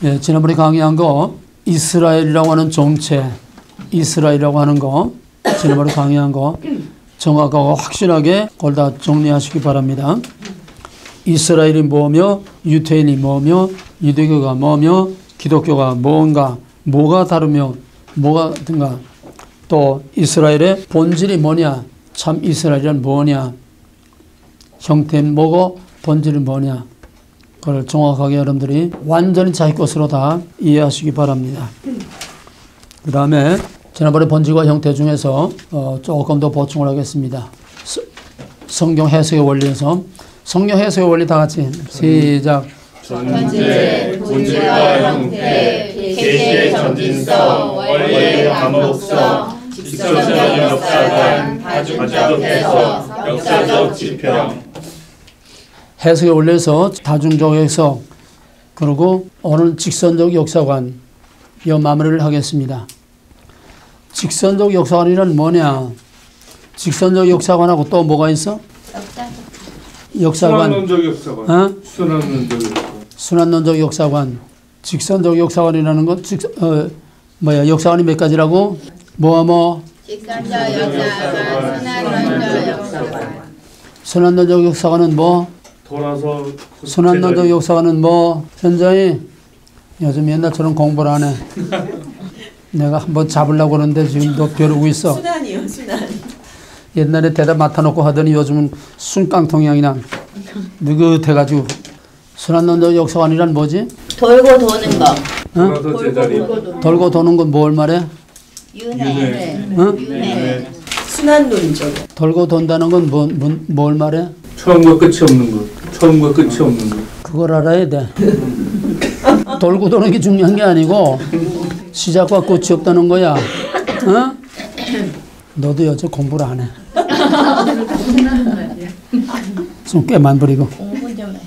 예, 지난번에 강의한 거 이스라엘이라고 하는 정체, 이스라엘이라고 하는 거 지난번에 강의한 거 정확하고 확실하게 그걸 다 정리하시기 바랍니다. 이스라엘이 뭐며 유태인이 뭐며 유대교가 뭐며 기독교가 뭔가 뭐가 다르며 뭐가 든가 또 이스라엘의 본질이 뭐냐 참 이스라엘이란 뭐냐 형태는 뭐고 본질은 뭐냐 그걸 정확하게 여러분들이 완전히 자기 것으로 다 이해하시기 바랍니다. 그 다음에 지난번에 본질과 형태 중에서 조금 더 보충을 하겠습니다. 성경 해석의 원리에서 성경 해석의 원리 다 같이 시작. 전제, 본질과 형태, 계시의 전진성, 원리의 반복성, 직선적 역사관, 다중적 해석, 역사적 지평. 해석의 원리에서 다중적 해석 그리고 오늘 직선적 역사관 이 마무리를 하겠습니다. 직선적 역사관이란 뭐냐? 직선적 역사관하고 또 뭐가 있어? 역사관. 순환론적 역사관. 어? 순환론적 역사관. 순환론적 역사관. 직선적 역사관이라는 것, 역사관이 몇 가지라고? 직선적 역사관, 순환론적 역사관. 순환론적 역사관은 뭐? 돌아서. 순환론적 역사관은 뭐? 현장이 요즘 옛날처럼 공부를 안 해. 내가 한번 잡으려고 그러는데 지금도 벼르고 있어. 순환이요, 순환. 옛날에 대답 맡아놓고 하더니 요즘은 순깡통이 그냥 느긋해가지고. 순환론적 역사관이란 뭐지? 돌고 도는 거. 돌아서 제자리. 돌고 도는 건 뭘 말해? 윤회. 어? 윤회. 순환론적. 돌고 돈다는 건 뭘 말해? 처음과 끝이 없는 것. 처음과 끝이 없는 것. 그걸 알아야 돼. 돌고 도는 게 중요한 게 아니고 시작과 끝이 없다는 거야. 어? 너도 여태 공부를 안 해. 좀 꽤만 부리고. 공부 좀 해.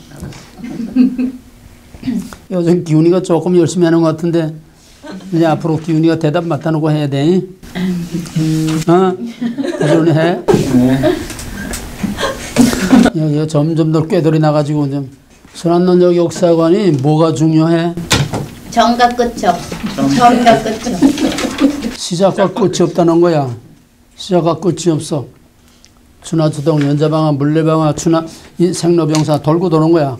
요즘 기훈이가 조금 열심히 하는 것 같은데 이제 앞으로 기훈이가 대답 맡아놓고 해야 돼. 어? 꾸준히 해. 여기 점점 더 꾀돌이 나가지고 좀. 순환론적 역사관이 뭐가 중요해? 처음과 끝이 없어. 처음과 끝이 없어. 시작과 끝이 없다는 거야. 시작과 끝이 없어. 추나투동, 연자방아, 물레방아, 생로병사 돌고 도는 거야.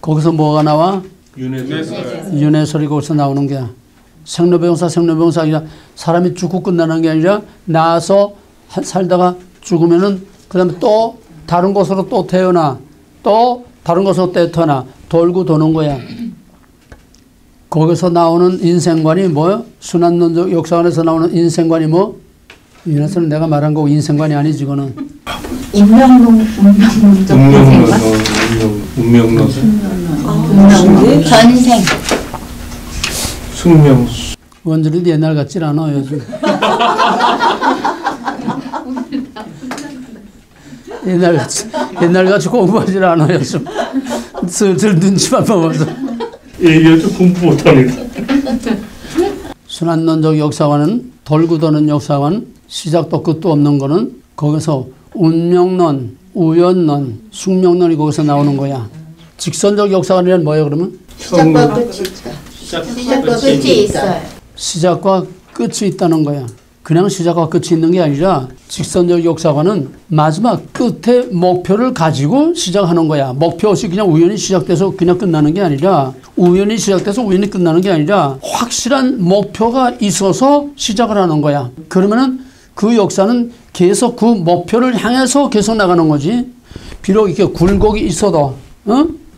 거기서 뭐가 나와? 윤회설이 거기서 나오는 거야. 생로병사 아니라 사람이 죽고 끝나는 게 아니라 나서 살다가 죽으면은 그 다음에 또 다른 곳으로 또 태어나 또 다른 곳으로 태어나 돌고 도는 거야. 거기서 나오는 인생관이 뭐요? 순환론적 역사관에서 나오는 인생관이 뭐? 이래서는 내가 말한 거 인생관이 아니지 그거는. 운명론적 운명론. 전생. 숙명. 원주리도 옛날 같질 않아 요즘. 옛날같이 공부하질 않아 요즘. 슬슬 눈치만 보면서. 요즘 공부 못합니다. 순환론적 역사관은 돌고 도는 역사관, 시작도 끝도 없는 거는 거기서 운명론, 우연론, 숙명론이 거기서 나오는 거야. 직선적 역사관이란 뭐예요 그러면? 시작과 끝이 있어요. 시작과 끝이 있어요. 시작과 끝이 있다는 거야. 그냥 시작과 끝이 있는 게 아니라 직선적 역사관은 마지막 끝에 목표를 가지고 시작하는 거야. 목표 없이 그냥 우연히 시작돼서 그냥 끝나는 게 아니라 우연히 시작돼서 우연히 끝나는 게 아니라 확실한 목표가 있어서 시작을 하는 거야. 그러면은 그 역사는 계속 그 목표를 향해서 계속 나가는 거지. 비록 이렇게 굴곡이 있어도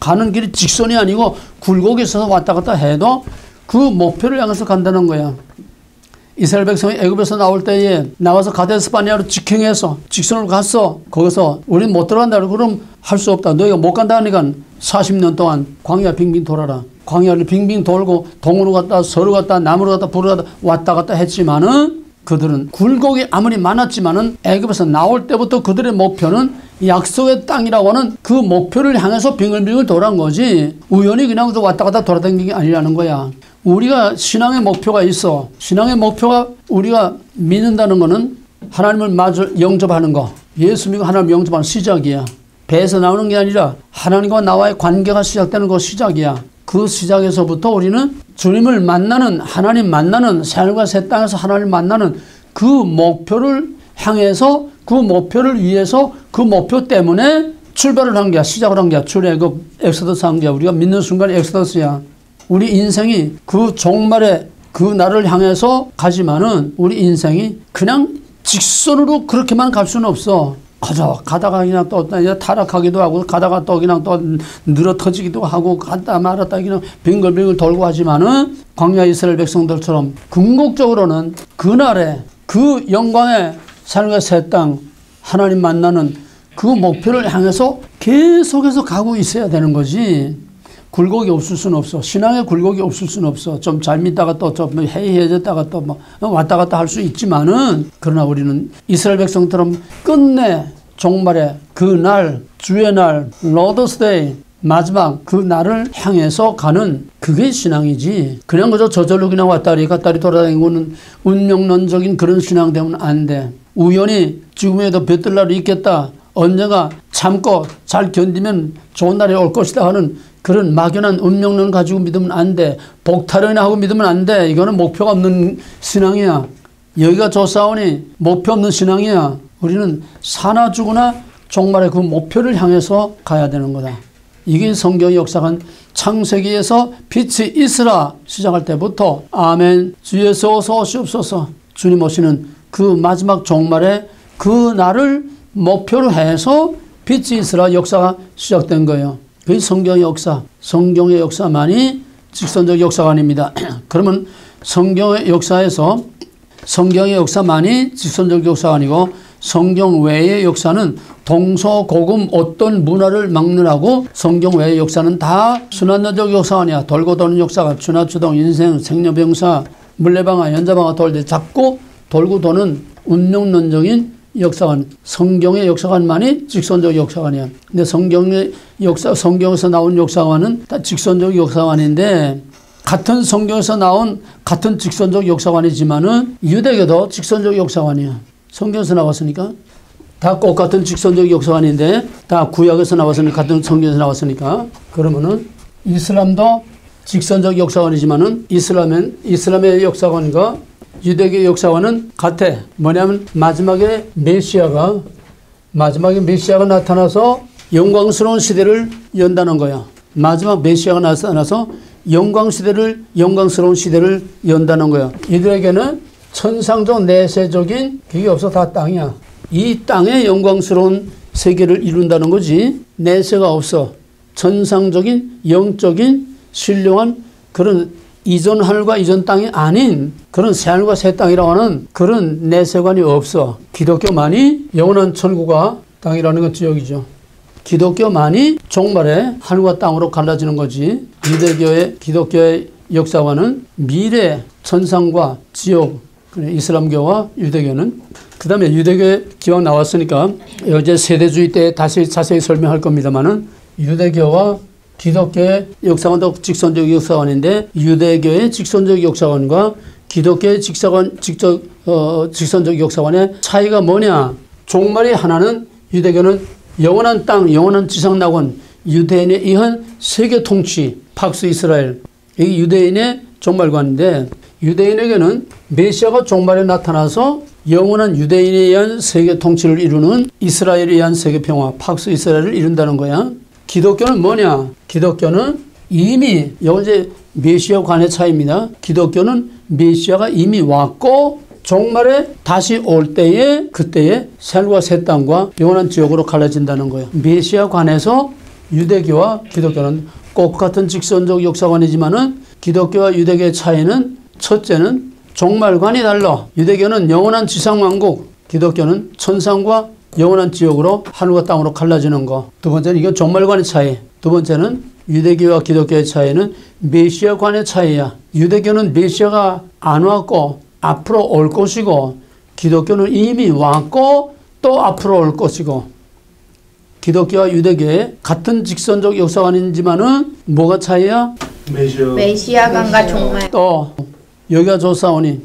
가는 길이 직선이 아니고 굴곡이 있어서 왔다 갔다 해도 그 목표를 향해서 간다는 거야. 이스라엘 백성이 애굽에서 나올 때에 나와서 가데스 바네아로 직행해서 직선으로 갔어. 거기서 우린 못 들어간다. 그럼 할 수 없다. 너희가 못 간다 하니까 40년 동안 광야 빙빙 돌아라. 광야를 빙빙 돌고 동으로 갔다 서로 갔다 남으로 갔다 북으로 갔다 왔다 갔다 했지만은 그들은 굴곡이 아무리 많았지만은 애굽에서 나올 때부터 그들의 목표는 약속의 땅이라고 하는 그 목표를 향해서 빙글빙글 돌아간 거지 우연히 그냥 왔다 갔다 돌아다니는 게 아니라는 거야. 우리가 신앙의 목표가 있어. 신앙의 목표가 우리가 믿는다는 거는 하나님을 마저 영접하는 거. 예수 믿고 하나님을 영접하는 시작이야. 배에서 나오는 게 아니라 하나님과 나와의 관계가 시작되는 거 시작이야. 그 시작에서부터 우리는 주님을 만나는, 하나님 만나는, 새하늘과 새 땅에서 하나님 만나는 그 목표를 향해서, 그 목표를 위해서, 그 목표 때문에 출발을 한 거야. 시작을 한 거야. 출애굽, 엑소더스 한 거야. 우리가 믿는 순간 엑소더스야. 우리 인생이 그 종말의 그 날을 향해서 가지만은 우리 인생이 그냥 직선으로 그렇게만 갈 수는 없어. 가다가 그냥 또 타락하기도 하고, 가다가 또 그냥 또 늘어터지기도 하고, 갔다 말았다 그냥 빙글빙글 돌고 하지만은 광야 이스라엘 백성들처럼 궁극적으로는 그날에 그 영광의 삶의 새 땅, 하나님 만나는 그 목표를 향해서 계속해서 가고 있어야 되는 거지. 굴곡이 없을 수는 없어. 신앙에 굴곡이 없을 수는 없어. 좀 잘 믿다가 또 좀 해이해졌다가 또 뭐 왔다 갔다 할 수 있지만은, 그러나 우리는 이스라엘 백성처럼 끝내 종말의 그 날, 주의 날, 로더스 데이, 마지막 그 날을 향해서 가는 그게 신앙이지. 그냥 그저 저절로 그냥 왔다리 갔다리 돌아다니고는 운명론적인 그런 신앙 되면 안 돼. 우연히 지금에도 볕들 날이 있겠다, 언젠가 참고 잘 견디면 좋은 날이 올 것이다 하는 그런 막연한 운명론 가지고 믿으면 안 돼. 복타령이나 하고 믿으면 안 돼. 이거는 목표가 없는 신앙이야. 여기가 좋사오니 목표 없는 신앙이야. 우리는 사나 죽으나 종말의 그 목표를 향해서 가야 되는 거다. 이게 성경의 역사관 창세기에서 빛이 있으라 시작할 때부터 아멘, 주 예수 어서 오시옵소서, 주님 오시는 그 마지막 종말의 그 날을 목표로 해서 빛이 있으라 역사가 시작된 거예요. 그게 성경의 역사, 성경의 역사만이 직선적 역사가 아닙니다. 그러면 성경의 역사에서 성경의 역사만이 직선적 역사가 아니고 성경 외의 역사는 동서고금 어떤 문화를 막느라고 성경 외의 역사는 다 순환론적 역사가 아니야. 돌고 도는 역사가 준하추동, 인생, 생로병사, 물레방아, 연자방아 돌때 잡고 돌고 도는 운명론적인 역사관, 성경의 역사관만이 직선적 역사관이야. 근데 성경의 역사, 성경에서 나온 역사관은 다 직선적 역사관인데, 같은 성경에서 나온 같은 직선적 역사관이지만은 유대교도 직선적 역사관이야. 성경에서 나왔으니까 다 똑같은 직선적 역사관인데, 다 구약에서 나왔으니까, 같은 성경에서 나왔으니까. 그러면은 이슬람도 직선적 역사관이지만은 이슬람의 역사관과 유대교 역사관은 같아. 뭐냐면 마지막에 메시아가 나타나서 영광스러운 시대를 연다는 거야. 마지막 메시아가 나타나서 영광스러운 시대를 연다는 거야. 이들에게는 천상적 내세적인 그게 없어. 다 땅이야. 이 땅에 영광스러운 세계를 이룬다는 거지. 내세가 없어. 천상적인 영적인 신령한 그런 이전 하늘과 이전 땅이 아닌 그런 새 하늘과 새 땅이라고 하는 그런 내세관이 없어. 기독교만이 영원한 천국과 땅이라는 건 지역이죠. 기독교만이 종말에 하늘과 땅으로 갈라지는 거지. 기독교의 역사관은 미래 천상과 지옥, 이슬람교와 유대교는. 그 다음에 유대교의 기왕 나왔으니까 어제 세대주의 때 다시 자세히 설명할 겁니다만은, 유대교와 기독교의 역사관도 직선적 역사관인데, 유대교의 직선적 역사관과 기독교의 직선적 역사관의 차이가 뭐냐? 종말이 하나는, 유대교는 영원한 땅, 영원한 지상낙원, 유대인에 의한 세계 통치, 팍스 이스라엘, 이게 유대인의 종말관인데, 유대인에게는 메시아가 종말에 나타나서 영원한 유대인에 의한 세계 통치를 이루는 이스라엘에 의한 세계 평화, 팍스 이스라엘을 이룬다는 거야. 기독교는 뭐냐? 기독교는 이미, 이제 메시아 관의 차이입니다. 기독교는 메시아가 이미 왔고 종말에 다시 올 때에, 그때에 새하늘과 새 땅과 영원한 지옥으로 갈라진다는 거예요. 메시아 관에서 유대교와 기독교는 똑같은 직선적 역사관이지만은, 기독교와 유대교의 차이는, 첫째는 종말관이 달라. 유대교는 영원한 지상왕국, 기독교는 천상과 영원한 지옥으로 하늘과 땅으로 갈라지는 거. 두 번째는 이건 종말관의 차이. 두 번째는 유대교와 기독교의 차이는 메시아관의 차이야. 유대교는 메시아가 안 왔고 앞으로 올 것이고, 기독교는 이미 왔고 또 앞으로 올 것이고. 기독교와 유대교의 같은 직선적 역사관이지만은 뭐가 차이야? 메시아관과 종말. 또 여기가 조사오니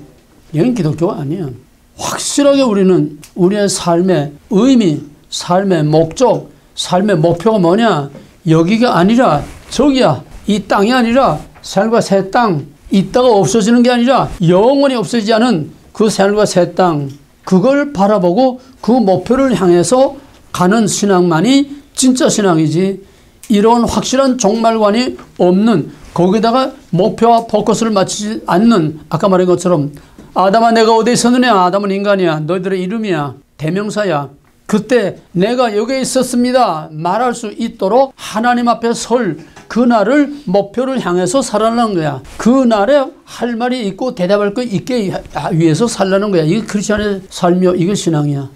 이건 기독교가 아니야. 확실하게 우리는 우리의 삶의 의미, 삶의 목적, 삶의 목표가 뭐냐? 여기가 아니라 저기야. 이 땅이 아니라 새하늘과 새 땅, 있다가 없어지는 게 아니라 영원히 없어지지 않은 그 새하늘과 새 땅, 그걸 바라보고 그 목표를 향해서 가는 신앙만이 진짜 신앙이지, 이런 확실한 종말관이 없는, 거기다가 목표와 포커스를 맞추지 않는, 아까 말한 것처럼 아담아 내가 어디에 있었느냐, 아담은 인간이야, 너희들의 이름이야, 대명사야, 그때 내가 여기에 있었습니다 말할 수 있도록 하나님 앞에 설 그날을 목표를 향해서 살아가는 거야. 그날에 할 말이 있고 대답할 거 있게 위해서 살라는 거야. 이게 크리스천의 삶이요, 이게 신앙이야.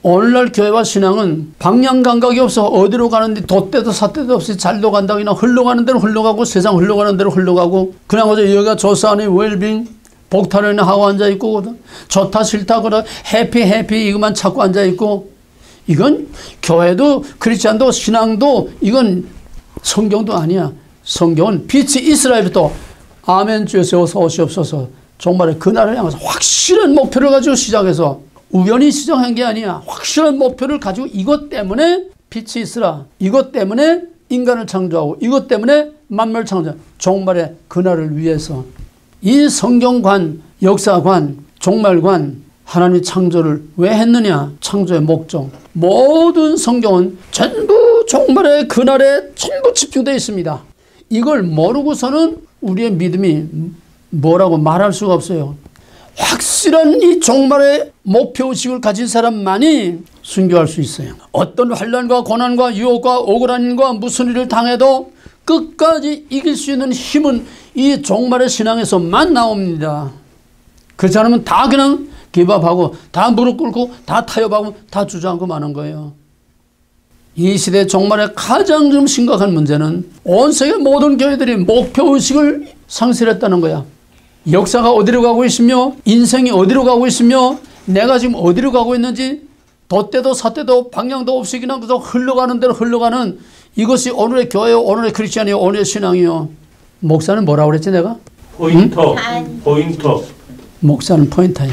오늘날 교회와 신앙은 방향 감각이 없어. 어디로 가는데 돛대도 삿대도 없이 잘도 간다고 그냥 흘러가는 대로 흘러가고, 세상 흘러가는 대로 흘러가고, 그냥 어제 여기가 조사하는 웰빙 복탄을 하고 앉아있고, 좋다 싫다 그러 해피 이것만 찾고 앉아있고, 이건 교회도 크리스찬도 신앙도 이건 성경도 아니야. 성경은 빛이 이스라엘부터 아멘 주여서 어서 오시옵소서, 정말 그날을 향해서 확실한 목표를 가지고 시작해서, 우연히 시작한 게 아니야. 확실한 목표를 가지고 이것 때문에 빛이 있으라, 이것 때문에 인간을 창조하고, 이것 때문에 만물을 창조하고, 종말의 그날을 위해서. 이 성경관, 역사관, 종말관, 하나님이 창조를 왜 했느냐, 창조의 목적. 모든 성경은 전부 종말의 그날에 전부 집중되어 있습니다. 이걸 모르고서는 우리의 믿음이 뭐라고 말할 수가 없어요. 확실한 이 종말의 목표의식을 가진 사람만이 순교할 수 있어요. 어떤 환난과 고난과 유혹과 억울한 일과 무슨 일을 당해도 끝까지 이길 수 있는 힘은 이 종말의 신앙에서만 나옵니다. 그렇지 않으면 다 그냥 기밥하고, 다 무릎 꿇고, 다 타협하고, 다 주저앉고 마는 거예요. 이 시대 종말의 가장 좀 심각한 문제는 온 세계 모든 교회들이 목표의식을 상실했다는 거야. 역사가 어디로 가고 있으며, 인생이 어디로 가고 있으며, 내가 지금 어디로 가고 있는지 돛대도 삿대도 방향도 없이 그냥 그저 흘러가는 대로 흘러가는, 이것이 오늘의 교회요, 오늘의 크리스찬이요, 오늘의 신앙이요. 목사는 뭐라고 그랬지 내가? 포인터. 응? 포인터. 목사는 포인터야.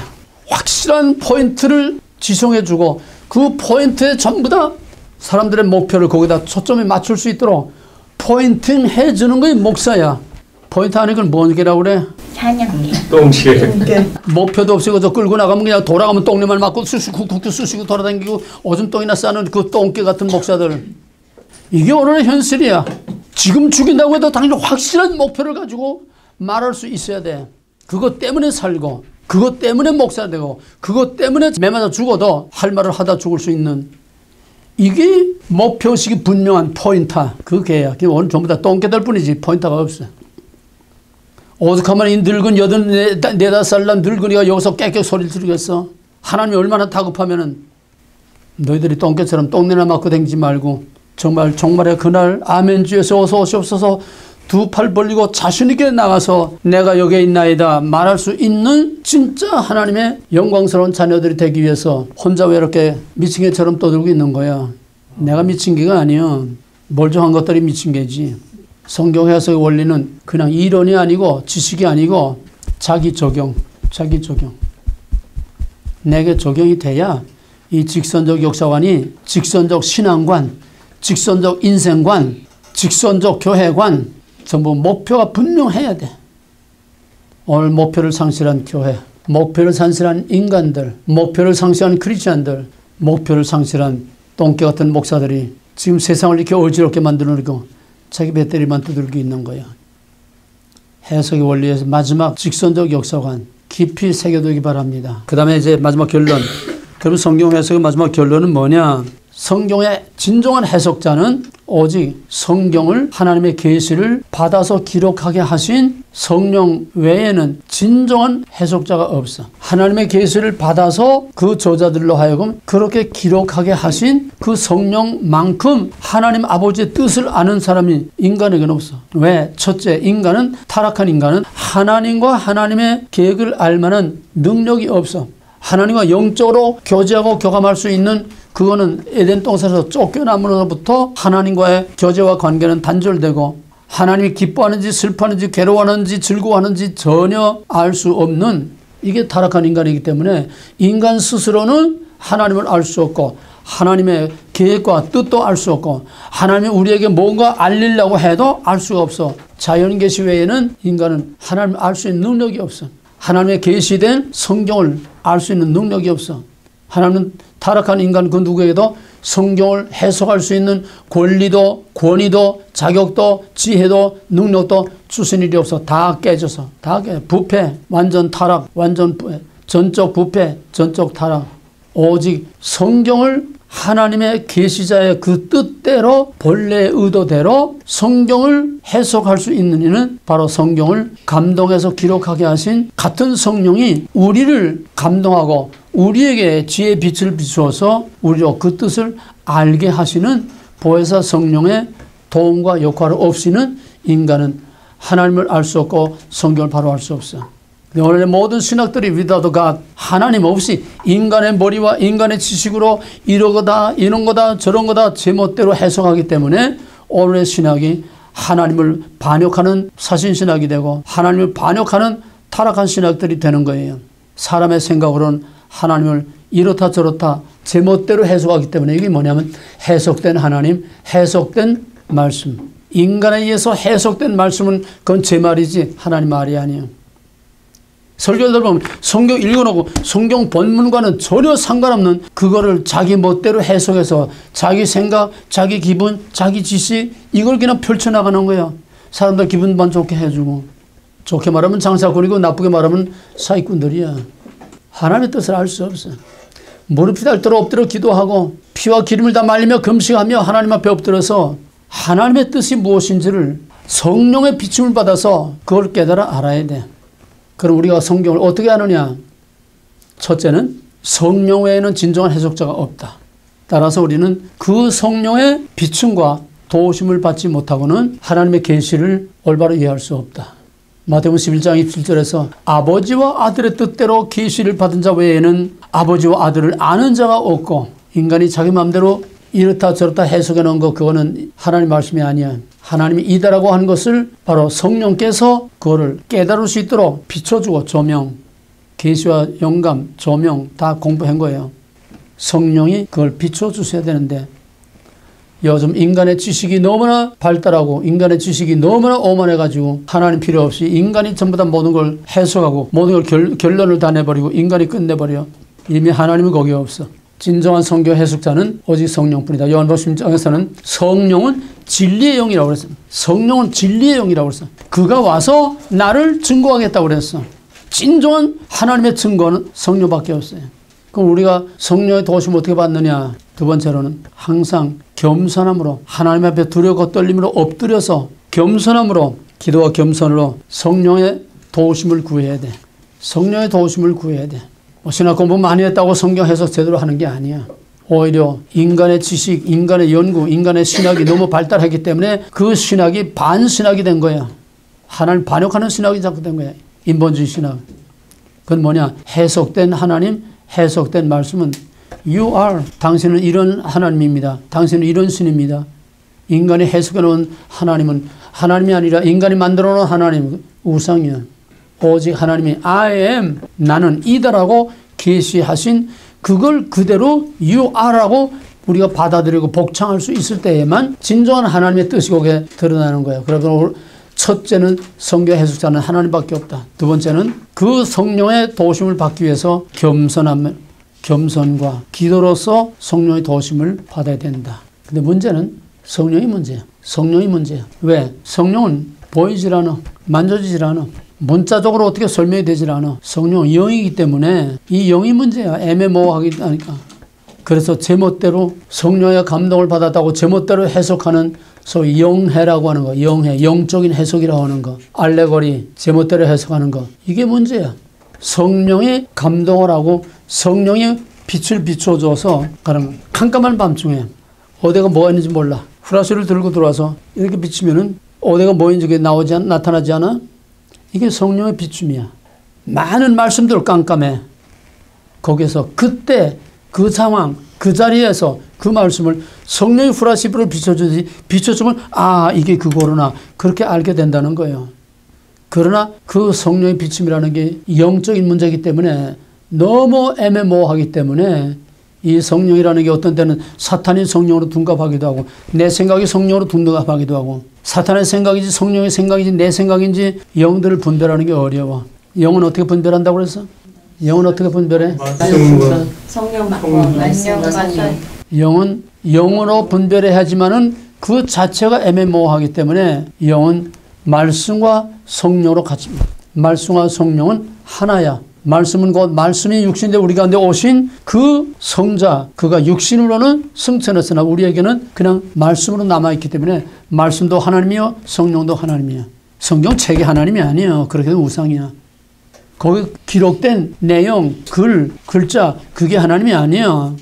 확실한 포인트를 지성해주고, 그 포인트에 전부 다 사람들의 목표를 거기다 초점에 맞출 수 있도록 포인팅 해주는 것이 목사야. 포인트 하는 건 뭔게라고 그래? 사냥개. 똥개. 목표도 없이 그저 끌고 나가면 그냥 돌아가면 똥내만 맞고 쑤시고 쑤시고 돌아다니고 오줌 똥이나 싸는 그 똥개 같은 목사들. 이게 오늘의 현실이야. 지금 죽인다고 해도 당연히 확실한 목표를 가지고 말할 수 있어야 돼. 그것 때문에 살고, 그것 때문에 목사 되고, 그것 때문에 매 맞아 죽어도 할 말을 하다 죽을 수 있는, 이게 목표식이 분명한 포인터. 그게야. 오늘 전부 다 똥개들 뿐이지 포인터가 없어. 오죽하면 이 늙은 84살 난 늙은이가 여기서 깨끗 소리를 지르겠어. 하나님이 얼마나 다급하면은 너희들이 똥개처럼 똥내나 맞고 댕기지 말고 정말 종말의 그날 아멘 주여서 어서 오시옵소서 두 팔 벌리고 자신 있게 나가서 내가 여기에 있나이다 말할 수 있는 진짜 하나님의 영광스러운 자녀들이 되기 위해서 혼자 왜 이렇게 미친 개처럼 떠들고 있는 거야. 내가 미친 개가 아니야. 멀쩡한 것들이 미친 개지. 성경 해석의 원리는 그냥 이론이 아니고 지식이 아니고 자기 적용. 내게 적용이 돼야 이 직선적 역사관이 직선적 신앙관, 직선적 인생관, 직선적 교회관 전부 목표가 분명해야 돼. 오늘 목표를 상실한 교회, 목표를 상실한 인간들, 목표를 상실한 크리스찬들, 목표를 상실한 똥개 같은 목사들이 지금 세상을 이렇게 어지럽게 만들어놓고 자기 배터리만 두들고 있는 거야. 해석의 원리에서 마지막 직선적 역사관 깊이 새겨두기 바랍니다. 그 다음에 이제 마지막 결론. 그럼 성경 해석의 마지막 결론은 뭐냐? 성경의 진정한 해석자는 오직 성경을 하나님의 계시를 받아서 기록하게 하신 성령 외에는 진정한 해석자가 없어. 하나님의 계시를 받아서 그 저자들로 하여금 그렇게 기록하게 하신 그 성령만큼 하나님 아버지의 뜻을 아는 사람이 인간에게는 없어. 왜? 첫째, 인간은 타락한 인간은 하나님과 하나님의 계획을 알 만한 능력이 없어. 하나님과 영적으로 교제하고 교감할 수 있는 그거는 에덴 동산에서 쫓겨남으로부터 하나님과의 교제와 관계는 단절되고 하나님이 기뻐하는지 슬퍼하는지 괴로워하는지 즐거워하는지 전혀 알 수 없는 이게 타락한 인간이기 때문에 인간 스스로는 하나님을 알 수 없고 하나님의 계획과 뜻도 알 수 없고 하나님이 우리에게 뭔가 알리려고 해도 알 수가 없어. 자연 계시 외에는 인간은 하나님을 알 수 있는 능력이 없어. 하나님의 계시된 성경을 알 수 있는 능력이 없어. 하나님은 타락한 인간 그 누구에게도 성경을 해석할 수 있는 권리도 권위도 자격도 지혜도 능력도 주신 일이 없어. 다 깨져서 다 부패, 완전 타락, 완전 부패, 전적 부패, 전적 타락. 오직 성경을 하나님의 계시자의 그 뜻대로 본래의 의도대로 성경을 해석할 수 있는 이는 바로 성경을 감동해서 기록하게 하신 같은 성령이 우리를 감동하고 우리에게 지혜의 빛을 비추어서 우리로 그 뜻을 알게 하시는 보혜사 성령의 도움과 역할을 없이는 인간은 하나님을 알 수 없고 성경을 바로 알 수 없어. 오늘의 모든 신학들이 without God, 하나님 없이 인간의 머리와 인간의 지식으로 이러거다 이런 거다 저런 거다 제멋대로 해석하기 때문에 오늘의 신학이 하나님을 반역하는 사신신학이 되고 하나님을 반역하는 타락한 신학들이 되는 거예요. 사람의 생각으로는 하나님을 이렇다 저렇다 제멋대로 해석하기 때문에 이게 뭐냐면 해석된 하나님, 해석된 말씀. 인간에 의해서 해석된 말씀은 그건 제 말이지 하나님 말이 아니에요. 설교들 보면 성경 읽어놓고 성경 본문과는 전혀 상관없는 그거를 자기 멋대로 해석해서 자기 생각, 자기 기분, 자기 지식 이걸 그냥 펼쳐나가는 거야. 사람들 기분만 좋게 해주고 좋게 말하면 장사꾼이고 나쁘게 말하면 사기꾼들이야. 하나님의 뜻을 알 수 없어. 무릎이 닳도록 엎드려 기도하고 피와 기름을 다 말리며 금식하며 하나님 앞에 엎드려서 하나님의 뜻이 무엇인지를 성령의 비춤을 받아서 그걸 깨달아 알아야 돼. 그럼 우리가 성경을 어떻게 아느냐? 첫째는 성령 외에는 진정한 해석자가 없다. 따라서 우리는 그 성령의 비춤과 도우심을 받지 못하고는 하나님의 계시를 올바로 이해할 수 없다. 마태복음 11장 27절에서 아버지와 아들의 뜻대로 계시를 받은 자 외에는 아버지와 아들을 아는 자가 없고 인간이 자기 마음대로 이렇다 저렇다 해석해 놓은 거 그거는 하나님 말씀이 아니야. 하나님이 이다라고 하는 것을 바로 성령께서 그거를 깨달을 수 있도록 비춰주고 조명, 계시와 영감, 조명 다 공부한 거예요. 성령이 그걸 비춰주셔야 되는데 요즘 인간의 지식이 너무나 발달하고 인간의 지식이 너무나 오만해가지고 하나님 필요 없이 인간이 전부 다 모든 걸 해석하고 모든 걸 결론을 다 내버리고 인간이 끝내버려. 이미 하나님은 거기 없어. 진정한 성경 해석자는 오직 성령뿐이다. 요한복음 10장에서는 성령은 진리의 영이라고 그랬어. 성령은 진리의 영이라고 그랬어. 그가 와서 나를 증거하겠다고 그랬어. 진정한 하나님의 증거는 성령밖에 없어요. 그럼 우리가 성령의 도우심을 어떻게 받느냐? 두 번째로는 항상 겸손함으로 하나님 앞에 두려움과 떨림으로 엎드려서 겸손함으로 기도와 겸손으로 성령의 도우심을 구해야 돼. 성령의 도우심을 구해야 돼. 신학 공부 많이 했다고 성경 해석 제대로 하는 게 아니야. 오히려 인간의 지식, 인간의 연구, 인간의 신학이 너무 발달했기 때문에 그 신학이 반신학이 된 거야. 하나님 반역하는 신학이 자꾸 된 거야. 인본주의 신학. 그건 뭐냐? 해석된 하나님, 해석된 말씀은 You are. 당신은 이런 하나님입니다. 당신은 이런 신입니다. 인간이 해석해 놓은 하나님은 하나님이 아니라 인간이 만들어 놓은 하나님, 우상이야. 오직 하나님이 I am, 나는 이다라고 계시하신 그걸 그대로 You are라고 우리가 받아들이고 복창할 수 있을 때에만 진정한 하나님의 뜻이 거기에 드러나는 거예요. 그래서 첫째는 성경 해석자는 하나님밖에 없다. 두 번째는 그 성령의 도우심을 받기 위해서 겸손과 기도로서 성령의 도우심을 받아야 된다. 근데 문제는 성령이 문제야. 성령이 문제야. 왜? 성령은 보이질 않아. 만져지질 않아. 문자적으로 어떻게 설명이 되질 않아. 성령은 영이기 때문에 이 영이 문제야. 애매모호하기 하니까. 그래서 제멋대로 성령의 감동을 받았다고 제멋대로 해석하는 소위 영해라고 하는 거. 영해. 영적인 해석이라고 하는 거. 알레고리. 제멋대로 해석하는 거. 이게 문제야. 성령이 감동을 하고 성령이 빛을 비춰줘서 가는 깜깜한 밤중에 어디가 뭐가 있는지 몰라. 후라시를 들고 들어와서 이렇게 비치면은 어디가 뭐 있는지 나타나지 않아? 이게 성령의 비춤이야. 많은 말씀들 깜깜해. 거기서 그때 그 상황 그 자리에서 그 말씀을 성령의 후라시불을 비춰주듯이 비춰주면 아 이게 그거구나 그렇게 알게 된다는 거예요. 그러나 그 성령의 비춤이라는 게 영적인 문제이기 때문에 너무 애매모호하기 때문에 이 성령이라는 게 어떤 때는 사탄이 성령으로 둔갑하기도 하고 내 생각이 성령으로 둔갑하기도 하고 사탄의 생각인지 성령의 생각인지 내 생각인지 영들을 분별하는 게 어려워. 영은 어떻게 분별한다고 그랬어? 영은 어떻게 분별해? 성령과 말씀과 성령. 영은 영으로 분별해야지만은 그 자체가 애매모호하기 때문에 영은 말씀과 성령으로 같이 말씀과 성령은 하나야. 말씀은 곧 말씀이 육신인데 우리 가운데 오신 그 성자 그가 육신으로는 승천했으나 우리에게는 그냥 말씀으로 남아있기 때문에 말씀도 하나님이요 성령도 하나님이야. 성경 책이 하나님이 아니에요. 그렇게 우상이야. 거기 기록된 내용, 글자 그게 하나님이 아니에요.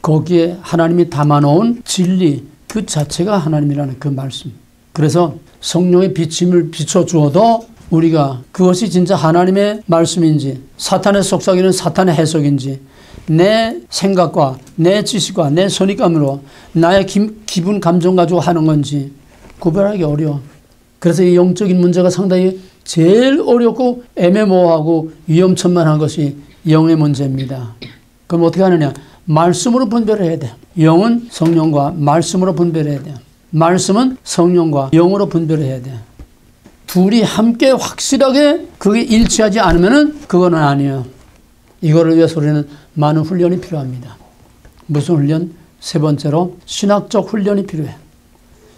거기에 하나님이 담아놓은 진리 그 자체가 하나님이라는 그 말씀. 그래서 성령의 비침을 비춰주어도 우리가 그것이 진짜 하나님의 말씀인지 사탄의 속삭이는 사탄의 해석인지 내 생각과 내 지식과 내 선입감으로 나의 기분 감정 가지고 하는 건지 구별하기 어려워. 그래서 이 영적인 문제가 상당히 제일 어렵고 애매모호하고 위험천만한 것이 영의 문제입니다. 그럼 어떻게 하느냐? 말씀으로 분별해야 돼요. 영은 성령과 말씀으로 분별해야 돼요. 말씀은 성령과 영으로 분별해야 돼요. 둘이 함께 확실하게 그게 일치하지 않으면은 그거는 아니에요. 이거를 위해서 우리는 많은 훈련이 필요합니다. 무슨 훈련? 세 번째로 신학적 훈련이 필요해.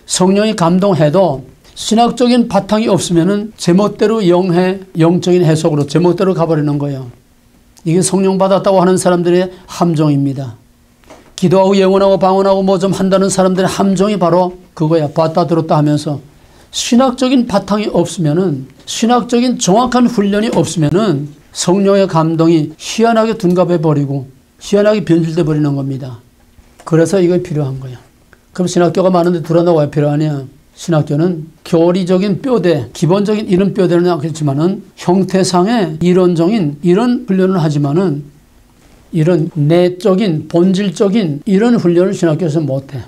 성령이 감동해도 신학적인 바탕이 없으면은 제멋대로 영적인 해석으로 제멋대로 가버리는 거예요. 이게 성령 받았다고 하는 사람들의 함정입니다. 기도하고 예언하고 방언하고 뭐 좀 한다는 사람들의 함정이 바로 그거야. 봤다 들었다 하면서 신학적인 바탕이 없으면은 신학적인 정확한 훈련이 없으면은 성령의 감동이 희한하게 둔갑해 버리고 희한하게 변질돼 버리는 겁니다. 그래서 이거 필요한 거야. 그럼 신학교가 많은데 들어간다고 왜 필요하냐? 신학교는 교리적인 뼈대, 기본적인 이런 뼈대는 않겠지만은 형태상의 이론적인 이런 훈련을 하지만은 이런 내적인 본질적인 이런 훈련을 신학교에서 못해.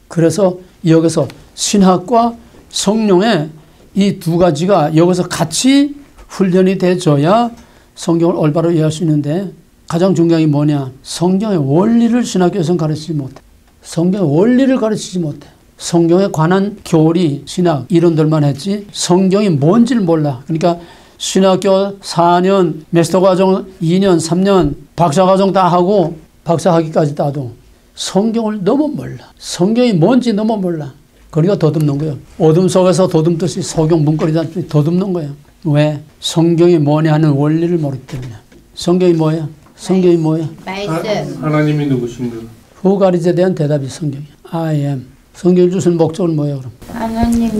그래서 여기서 신학과 성령의 이 두 가지가 여기서 같이 훈련이 돼줘야 성경을 올바로 이해할 수 있는데 가장 중요한 게 뭐냐? 성경의 원리를 신학교에서는 가르치지 못해. 성경의 원리를 가르치지 못해. 성경에 관한 교리, 신학 이론들만 했지 성경이 뭔지를 몰라. 그러니까 신학교 4년, 마스터 과정 2년, 3년, 박사 과정 다 하고 박사 학위까지 따도 성경을 너무 몰라. 성경이 뭔지 너무 몰라. 그러니까 더듬는 거예요. 어둠 속에서 더듬듯이 소경 문고리다 더듬는 거예요. 왜? 성경이 뭐냐 하는 원리를 모르기 때문에. 성경이 뭐야? 성경이 뭐야? 말씀. 하나님이 누구신가? 후가리즈에 대한 대답이 성경이야. I am. 성경을 주신 목적은 뭐예요 그럼? 하나님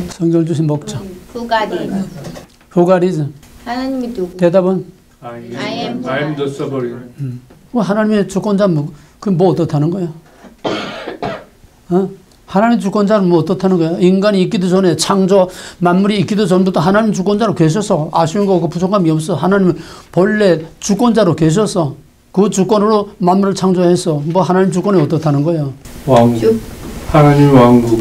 성경을 주신 목적. 후가리. 후가리즈. 하나님이 누구? 대답은? I am the sovereign. 하나님의 주권자 그 뭐 어떻다는 거야? 하나님 주권자는 뭐 어떻다는 거야? 인간이 있기도 전에 창조 만물이 있기도 전부터 하나님 주권자로 계셨어. 아쉬운 거 그 부족함이 없어. 하나님은 본래 주권자로 계셨어. 그 주권으로 만물을 창조했어. 뭐 하나님 주권이 어떻다는 거야? 왕국. 하나님 왕국.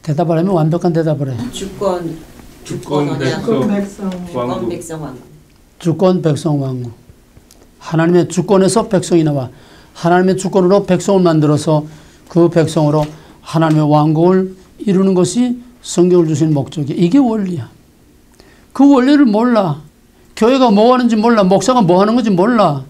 대답을 하면 완벽한 대답을 해. 주권 주권 백성 왕국. 백성 왕국. 주권 백성 왕국. 하나님의 주권에서 백성이 나와. 하나님의 주권으로 백성을 만들어서 그 백성으로 하나님의 왕국을 이루는 것이 성경을 주신 목적이야. 이게 원리야. 그 원리를 몰라. 교회가 뭐 하는지 몰라. 목사가 뭐 하는 건지 몰라.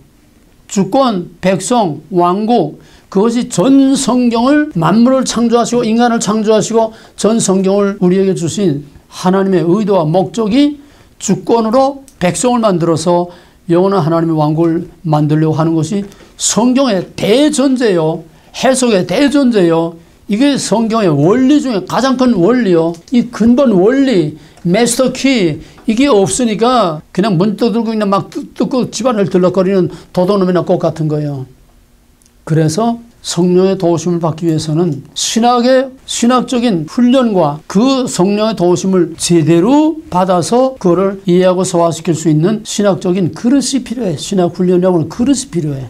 주권, 백성, 왕국 그것이 전 성경을 만물을 창조하시고 인간을 창조하시고 전 성경을 우리에게 주신 하나님의 의도와 목적이 주권으로 백성을 만들어서 영원한 하나님의 왕국을 만들려고 하는 것이 성경의 대전제요. 해석의 대전제요. 이게 성경의 원리 중에 가장 큰 원리요. 이 근본 원리, 마스터 키 이게 없으니까 그냥 문 두들고 그냥 막 뜯고 집안을 들럭거리는 도둑놈이나 꽃 같은 거예요. 그래서 성령의 도우심을 받기 위해서는 신학적인 훈련과 그 성령의 도우심을 제대로 받아서 그거를 이해하고 소화시킬 수 있는 신학적인 그릇이 필요해. 신학 훈련이라고는 그릇이 필요해.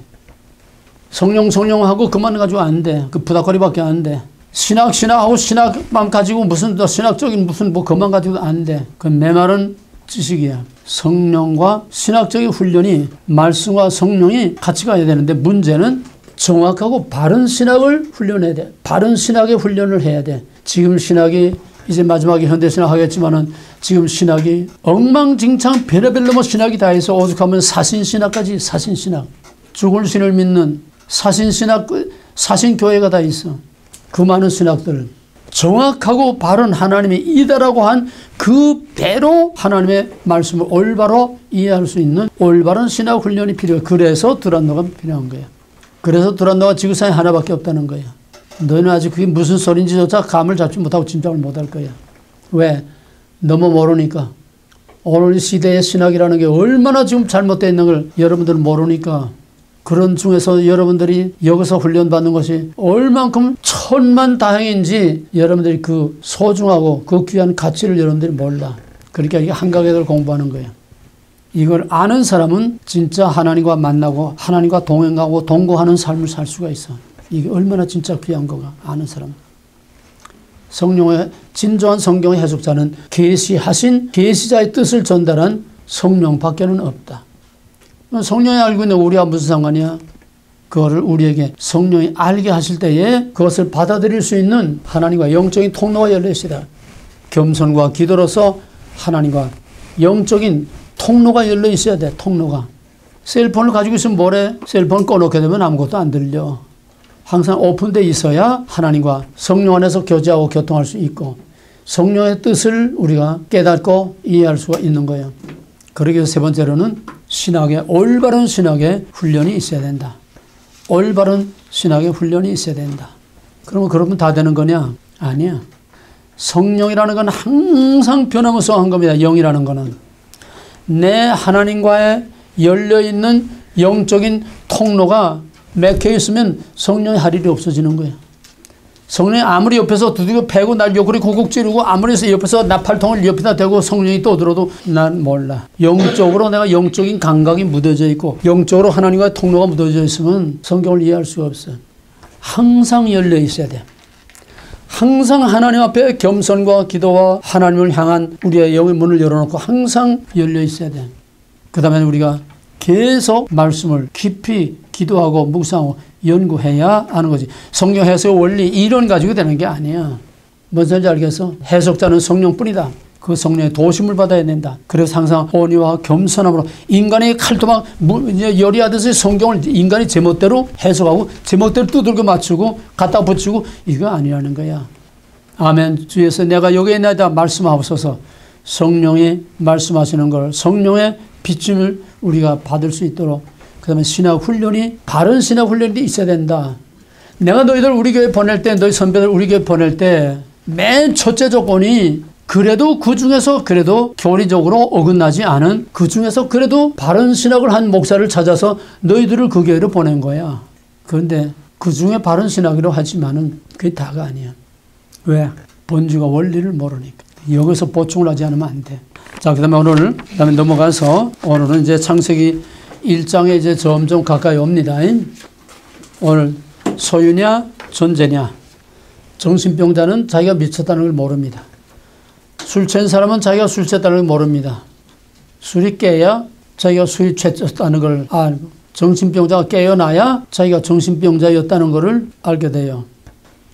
성령하고 그만 가지고 안 돼. 그 부닥거리밖에 안 돼. 신학하고 신학만 가지고 무슨 더 신학적인 무슨 뭐 그만 가지고 안 돼. 그 내 말은 지식이야. 성령과 신학적인 훈련이 말씀과 성령이 같이 가야 되는데 문제는 정확하고 바른 신학을 훈련해야 돼. 바른 신학의 훈련을 해야 돼. 지금 신학이 이제 마지막에 현대신학 하겠지만은 지금 신학이 엉망진창 별의별 뭐 신학이 다 해서 오죽하면 사신신학까지 사신신학. 죽을 신을 믿는 사신신학, 사신교회가 다 있어. 그 많은 신학들. 정확하고 바른 하나님의 이다라고 한 그 배로 하나님의 말씀을 올바로 이해할 수 있는 올바른 신학 훈련이 필요해. 그래서 두란노가 필요한 거야. 그래서 두란노가 지구상에 하나밖에 없다는 거야. 너는 아직 그게 무슨 소린지조차 감을 잡지 못하고 짐작을 못할 거야. 왜? 너무 모르니까. 오늘 시대의 신학이라는 게 얼마나 지금 잘못되어 있는 걸 여러분들은 모르니까. 그런 중에서 여러분들이 여기서 훈련받는 것이 얼만큼 천만다행인지 여러분들이 그 소중하고 그 귀한 가치를 여러분들이 몰라. 그러니까 이게 한가격을 공부하는 거예요. 이걸 아는 사람은 진짜 하나님과 만나고 하나님과 동행하고 동거하는 삶을 살 수가 있어. 이게 얼마나 진짜 귀한 거가 아는 사람. 성령의 진정한 성경의 해석자는 계시하신 계시자의 뜻을 전달한 성령밖에는 없다. 성령이 알고 있는 우리와 무슨 상관이야? 그거를 우리에게 성령이 알게 하실 때에 그것을 받아들일 수 있는 하나님과 영적인 통로가 열려 있으다. 겸손과 기도로서 하나님과 영적인 통로가 열려 있어야 돼. 통로가. 셀폰을 가지고 있으면 뭐래? 셀폰 꺼놓게 되면 아무것도 안 들려. 항상 오픈되어 있어야 하나님과 성령 안에서 교제하고 교통할 수 있고 성령의 뜻을 우리가 깨닫고 이해할 수가 있는 거예요. 그러기 위해서 세 번째로는 올바른 신학의 훈련이 있어야 된다. 올바른 신학의 훈련이 있어야 된다. 그러면 다 되는 거냐? 아니야. 성령이라는 건 항상 변화무쌍한 겁니다. 영이라는 거는. 내 하나님과의 열려있는 영적인 통로가 막혀 있으면 성령의 할 일이 없어지는 거예요. 성령이 아무리 옆에서 두들겨 패고 날 요구리 고국 찌르고 아무리 옆에서 나팔통을 옆에다 대고 성령이 떠들어도 난 몰라. 영적으로 내가 영적인 감각이 묻어져 있고 영적으로 하나님과의 통로가 묻어져 있으면 성경을 이해할 수가 없어요. 항상 열려 있어야 돼. 항상 하나님 앞에 겸손과 기도와 하나님을 향한 우리의 영의 문을 열어놓고 항상 열려 있어야 돼. 그 다음에 우리가 계속 말씀을 깊이 기도하고 묵상하고 연구해야 하는 거지. 성경 해석 원리 이론 가지고 되는 게 아니야. 뭔 소리인지 알겠어? 해석자는 성령뿐이다. 그 성령의 도심을 받아야 된다. 그래서 항상 온유와 겸손함으로 인간의 칼도막 열이하듯이 성경을 인간이 제멋대로 해석하고 제멋대로 두들겨 맞추고 갖다 붙이고 이거 아니라는 거야. 아멘. 주에서 내가 여기에 내다 말씀하옵소서. 성령이 말씀하시는 걸 성령의 비침을 우리가 받을 수 있도록 그 다음에 신학 훈련이 바른 신학 훈련이 있어야 된다. 내가 너희들 우리 교회 보낼 때 너희 선배들 우리 교회 보낼 때 맨 첫째 조건이 그래도 그 중에서 그래도 교리적으로 어긋나지 않은 그 중에서 그래도 바른 신학을 한 목사를 찾아서 너희들을 그 교회로 보낸 거야. 그런데 그 중에 바른 신학이라고 하지만은 그게 다가 아니야. 왜? 본주가 원리를 모르니까. 여기서 보충을 하지 않으면 안 돼. 자, 그 다음에 넘어가서 오늘은 이제 창세기 1장에 이제 점점 가까이 옵니다. 오늘 소유냐 존재냐. 정신병자는 자기가 미쳤다는 걸 모릅니다. 술 취한 사람은 자기가 술 취했다는 걸 모릅니다. 술이 깨야 자기가 술이 취했다는 걸 알고 정신병자가 깨어나야 자기가 정신병자였다는 것을 알게 돼요.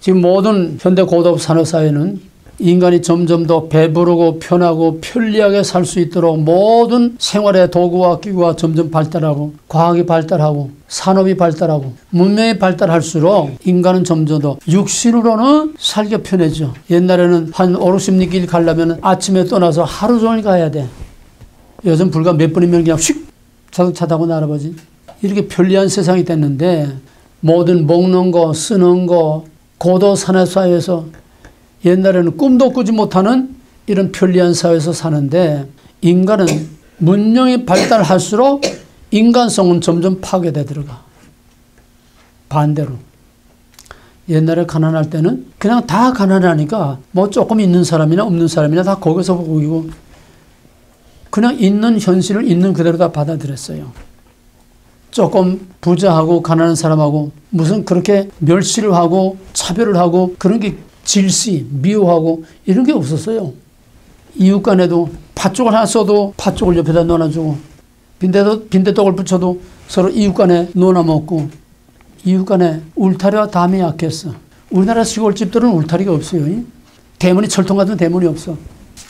지금 모든 현대 고도업 산업사회는 인간이 점점 더 배부르고 편하고 편리하게 살 수 있도록 모든 생활의 도구와 기구가 점점 발달하고 과학이 발달하고 산업이 발달하고 문명이 발달할수록 인간은 점점 더 육신으로는 살기 편해져. 옛날에는 한 5, 60리 가려면 아침에 떠나서 하루 종일 가야 돼. 요즘 불과 몇 분이면 그냥 휙 자동차 타고 날아버지. 이렇게 편리한 세상이 됐는데 모든 먹는 거 쓰는 거 고도 산업사회에서 옛날에는 꿈도 꾸지 못하는 이런 편리한 사회에서 사는데 인간은 문명이 발달할수록 인간성은 점점 파괴돼 들어가. 반대로. 옛날에 가난할 때는 그냥 다 가난하니까 뭐 조금 있는 사람이나 없는 사람이나 다 거기서 보이고 그냥 있는 현실을 있는 그대로 다 받아들였어요. 조금 부자하고 가난한 사람하고 무슨 그렇게 멸시를 하고 차별을 하고 그런 게 질시, 미워하고 이런 게 없었어요. 이웃 간에도 팥죽을 하나 써도 팥죽을 옆에다 놓아주고 빈대떡을 붙여도 서로 이웃 간에 놓아 먹고 이웃 간에 울타리와 담이 약했어. 우리나라 시골집들은 울타리가 없어요. 대문이 철통 같은 대문이 없어.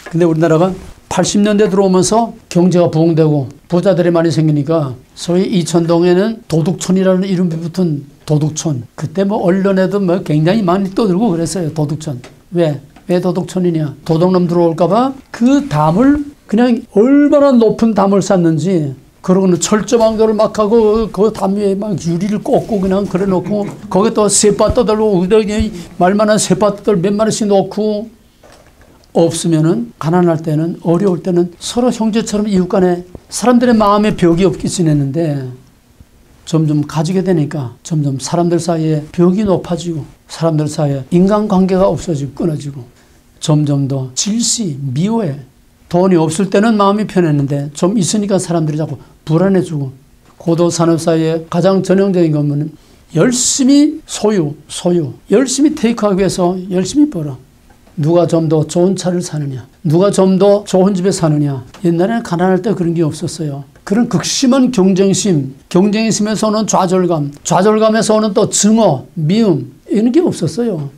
근데 우리나라가 80년대 들어오면서 경제가 부흥되고 부자들이 많이 생기니까 소위 이천동에는 도둑촌이라는 이름이 붙은 도둑촌. 그때 뭐 언론에도 뭐 굉장히 많이 떠들고 그랬어요. 도둑촌. 왜 도둑촌이냐. 도둑놈 들어올까봐 그 담을 그냥 얼마나 높은 담을 쌓는지 그러고는 철조망도를 막 하고 그 담 위에 막 유리를 꽂고 그냥 그래 놓고 거기에 또 쇠바 떠들고 말만한 쇠바 떠들 몇 마리씩 놓고 없으면은 가난할 때는 어려울 때는 서로 형제처럼 이웃 간에 사람들의 마음에 벽이 없게 지냈는데 점점 가지게 되니까 점점 사람들 사이에 벽이 높아지고 사람들 사이에 인간관계가 없어지고 끊어지고 점점 더 질시, 미워해. 돈이 없을 때는 마음이 편했는데 좀 있으니까 사람들이 자꾸 불안해지고 고도 산업 사이에 가장 전형적인 것은 열심히 소유 열심히 테이크하기 위해서 열심히 벌어. 누가 좀 더 좋은 차를 사느냐, 누가 좀 더 좋은 집에 사느냐. 옛날에는 가난할 때 그런 게 없었어요. 그런 극심한 경쟁심에서 오는 좌절감에서 오는 또 증오, 미움 이런 게 없었어요.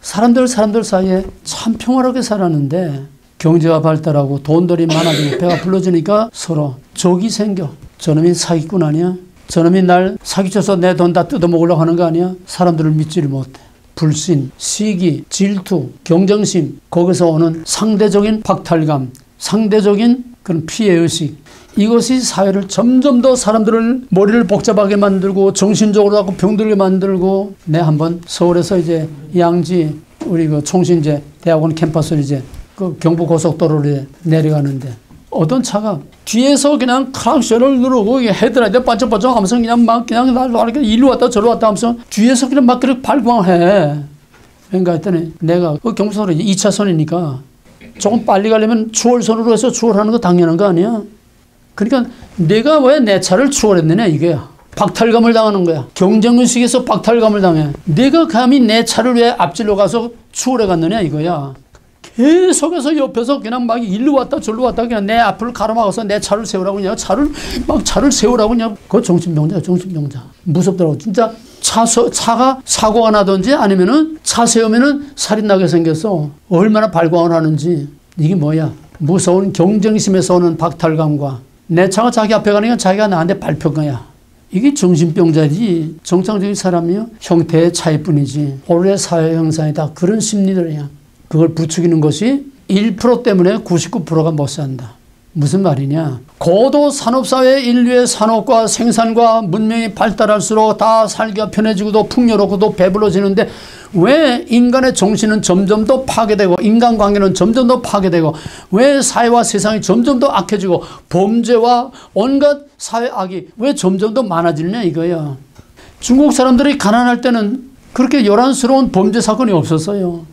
사람들 사이에 참 평화롭게 살았는데 경제가 발달하고 돈들이 많아지고 배가 불러지니까 서로 적이 생겨. 저놈이 사기꾼 아니야? 저놈이 날 사기쳐서 내 돈 다 뜯어먹으려고 하는 거 아니야? 사람들을 믿지를 못해. 불신, 시기, 질투, 경쟁심, 거기서 오는 상대적인 박탈감, 상대적인 그런 피해의식, 이것이 사회를 점점 더 사람들을 머리를 복잡하게 만들고 정신적으로 하고 병들게 만들고. 내 한번 서울에서 이제 양지 우리 그 총신제 대학원 캠퍼스를 이제 그 경부고속도로를 내려가는데 어떤 차가 뒤에서 그냥 클락션을 누르고 헤드라이트 반짝반짝 하면서 그냥 막 그냥 날 일로 왔다 저로 왔다 하면서 뒤에서 그냥 막 그렇게 발광해. 그러니까 했더니 내가 그 경부선으로 2차선이니까 조금 빨리 가려면 추월선으로 해서 추월하는 거 당연한 거 아니야? 그러니까 내가 왜 내 차를 추월했느냐 이거야. 박탈감을 당하는 거야. 경쟁의식에서 박탈감을 당해. 내가 감히 내 차를 왜 앞질러 가서 추월해 갔느냐 이거야. 계속해서 옆에서 그냥 막 일로 왔다 저로 왔다 그냥 내 앞을 가로막아서 내 차를 세우라고 그냥 차를 세우라고 그냥. 그거 정신병자야. 무섭더라고. 진짜 차가 사고가 나든지 아니면은 차 세우면은 살인 나게 생겼어. 얼마나 발광을 하는지. 이게 뭐야? 무서운 경쟁심에서 오는 박탈감과 내 차가 자기 앞에 가니까 자기가 나한테 밟힌 거야. 이게 정신병자지. 정상적인 사람이요. 형태의 차이뿐이지. 원래 사회 형상이다. 그런 심리들이야. 그걸 부추기는 것이 1% 때문에 99%가 못 산다. 무슨 말이냐. 고도 산업사회 인류의 산업과 생산과 문명이 발달할수록 다 살기가 편해지고도 풍요롭고도 배불러지는데 왜 인간의 정신은 점점 더 파괴되고 인간관계는 점점 더 파괴되고 왜 사회와 세상이 점점 더 악해지고 범죄와 온갖 사회악이 왜 점점 더 많아지느냐 이거야. 중국 사람들이 가난할 때는 그렇게 요란스러운 범죄 사건이 없었어요.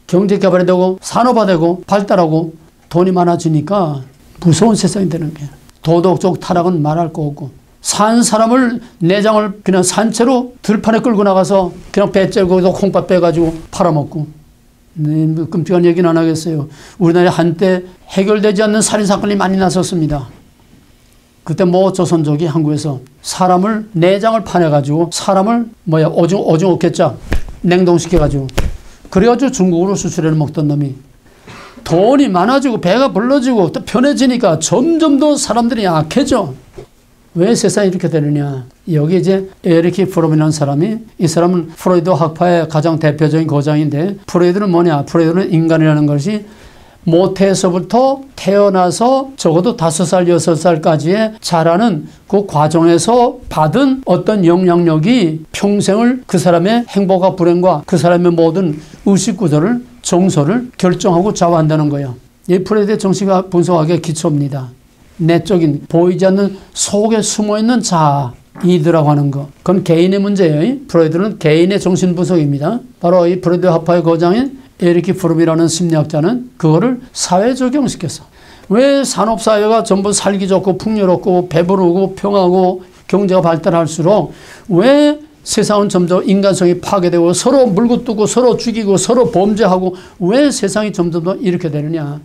경제 개발이 되고 산업화되고 발달하고 돈이 많아지니까 무서운 세상이 되는 거야. 도덕적 타락은 말할 거 없고 산 사람을 내장을 그냥 산채로 들판에 끌고 나가서 그냥 배 째고 콩밥 빼가지고 팔아먹고. 네, 끔찍한 얘기는 안 하겠어요. 우리나라에 한때 해결되지 않는 살인사건이 많이 났었습니다. 그때 뭐 조선족이 한국에서 사람을 내장을 파내가지고 사람을 오징어 깻짝 냉동시켜가지고 그래가지고 중국으로 수출해서 먹던 놈이 돈이 많아지고 배가 불러지고 또 편해지니까 점점 더 사람들이 약해져. 왜 세상이 이렇게 되느냐. 여기 이제 에리키 프롬이라는 사람이, 이 사람은 프로이드 학파의 가장 대표적인 거장인데, 프로이드는 뭐냐. 프로이드는 인간이라는 것이 모태에서부터 태어나서 적어도 5살, 6살까지의 자라는 그 과정에서 받은 어떤 영향력이 평생을 그 사람의 행복과 불행과 그 사람의 모든 의식구조를, 정서를 결정하고 좌우한다는 거예요. 이 프로이드의 정신과 분석학의 기초입니다. 내적인 보이지 않는 속에 숨어있는 자아이드라고 하는 거. 그건 개인의 문제예요. 프로이드는 개인의 정신분석입니다. 바로 이 프로이드 학파의 거장인 에리키 프롬이라는 심리학자는 그거를 사회에 적용시켰어. 왜 산업사회가 전부 살기 좋고 풍요롭고 배부르고 평화고 경제가 발달할수록 왜 세상은 점점 인간성이 파괴되고 서로 물고 뜯고 서로 죽이고 서로 범죄하고 왜 세상이 점점 더 이렇게 되느냐.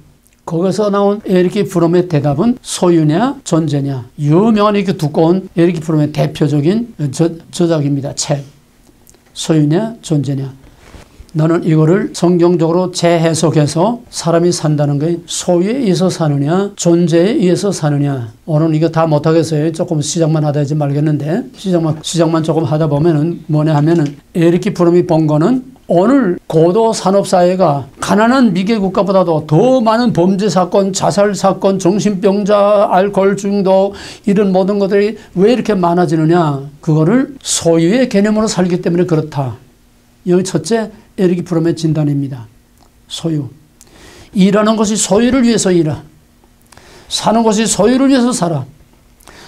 거기서 나온 에리키 프롬의 대답은 소유냐 존재냐. 유명한 이렇게 두꺼운 에리키 프롬의 대표적인 저작입니다. 책. 소유냐 존재냐. 나는 이거를 성경적으로 재해석해서 사람이 산다는 게 소유에 의해서 사느냐 존재에 의해서 사느냐. 오늘 이거 다 못하겠어요. 조금 시작만 하다 하지 말겠는데 시작만 조금 하다 보면은 뭐냐 하면은 에리키 프롬이 본 거는 오늘 고도 산업사회가 가난한 미개 국가보다도 더 많은 범죄 사건, 자살 사건, 정신병자, 알코올 중독 이런 모든 것들이 왜 이렇게 많아지느냐. 그거를 소유의 개념으로 살기 때문에 그렇다. 여기 첫째 에리키 프롬의 진단입니다. 소유. 일하는 것이 소유를 위해서 일하. 사는 것이 소유를 위해서 살아.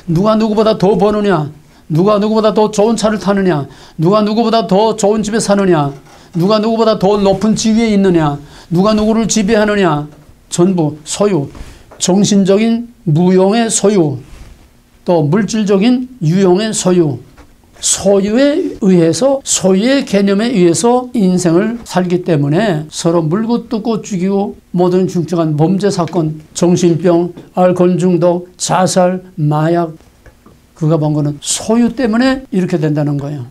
누가 누구보다 더 버느냐. 누가 누구보다 더 좋은 차를 타느냐. 누가 누구보다 더 좋은 집에 사느냐. 누가 누구보다 더 높은 지위에 있느냐. 누가 누구를 지배하느냐. 전부 소유. 정신적인 무용의 소유. 또 물질적인 유용의 소유. 소유에 의해서 소유의 개념에 의해서 인생을 살기 때문에 서로 물고 뜯고 죽이고 모든 중증한 범죄 사건, 정신병, 알코올 중독, 자살, 마약 그가 본 거는 소유 때문에 이렇게 된다는 거예요.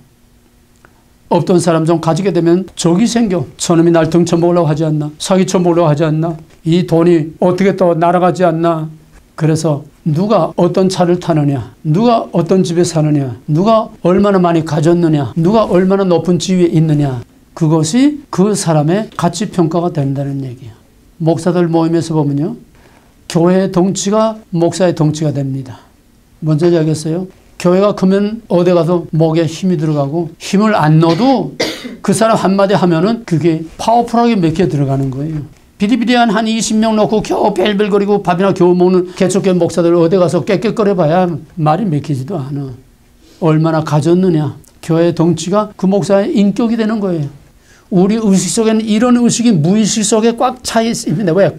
없던 사람 좀 가지게 되면 적이 생겨. 저놈이 날 등쳐먹으려고 하지 않나. 사기쳐먹으려고 하지 않나. 이 돈이 어떻게 또 날아가지 않나. 그래서 누가 어떤 차를 타느냐, 누가 어떤 집에 사느냐, 누가 얼마나 많이 가졌느냐, 누가 얼마나 높은 지위에 있느냐, 그것이 그 사람의 가치 평가가 된다는 얘기예요. 목사들 모임에서 보면요, 교회의 덩치가 목사의 덩치가 됩니다. 뭔지 알겠어요? 교회가 크면 어디 가서 목에 힘이 들어가고 힘을 안 넣어도 그 사람 한마디 하면은 그게 파워풀하게 몇 개 들어가는 거예요. 비리비리한 한 20명 놓고 겨우 벨벨거리고 밥이나 겨우 먹는 개척교회 목사들 어디 가서 깨끗거려봐야 말이 맥히지도 않아. 얼마나 가졌느냐. 교회의 덩치가 그 목사의 인격이 되는 거예요. 우리 의식 속에는 이런 의식이 무의식 속에 꽉 차 있습니다. 왜?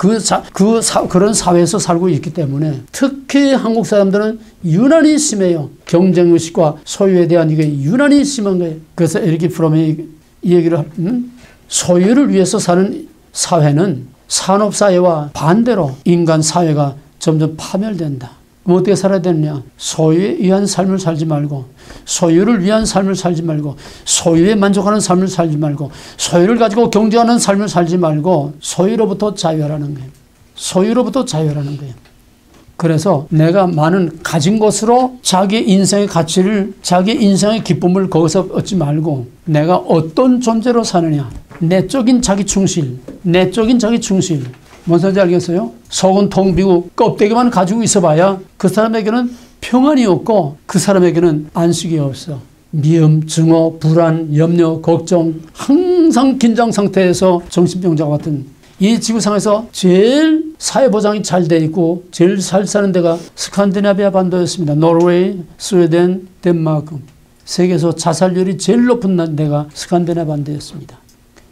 그런 사회에서 살고 있기 때문에. 특히 한국 사람들은 유난히 심해요. 경쟁의식과 소유에 대한 이게 유난히 심한 거예요. 그래서 에리키 프롬이 이 얘기를 소유를 위해서 사는 사회는 산업사회와 반대로 인간 사회가 점점 파멸된다. 그럼 어떻게 살아야 되느냐. 소유에 의한 삶을 살지 말고 소유를 위한 삶을 살지 말고 소유에 만족하는 삶을 살지 말고 소유를 가지고 경쟁하는 삶을 살지 말고 소유로부터 자유하라는 거예요. 소유로부터 자유하라는 거예요. 그래서 내가 많은 가진 것으로 자기 인생의 가치를, 자기 인생의 기쁨을 거기서 얻지 말고 내가 어떤 존재로 사느냐. 내적인 자기 충실, 내적인 자기 충실. 뭔 소리인지 알겠어요? 속은 텅 비고 껍데기만 가지고 있어봐야 그 사람에게는 평안이 없고 그 사람에게는 안식이 없어. 미움, 증오, 불안, 염려, 걱정, 항상 긴장 상태에서 정신병자 같은 이 지구상에서 제일 사회보장이 잘 돼 있고 제일 잘 사는 데가 스칸디나비아 반도였습니다. 노르웨이, 스웨덴, 덴마크. 세계에서 자살률이 제일 높은 데가 스칸디나비아 반도였습니다.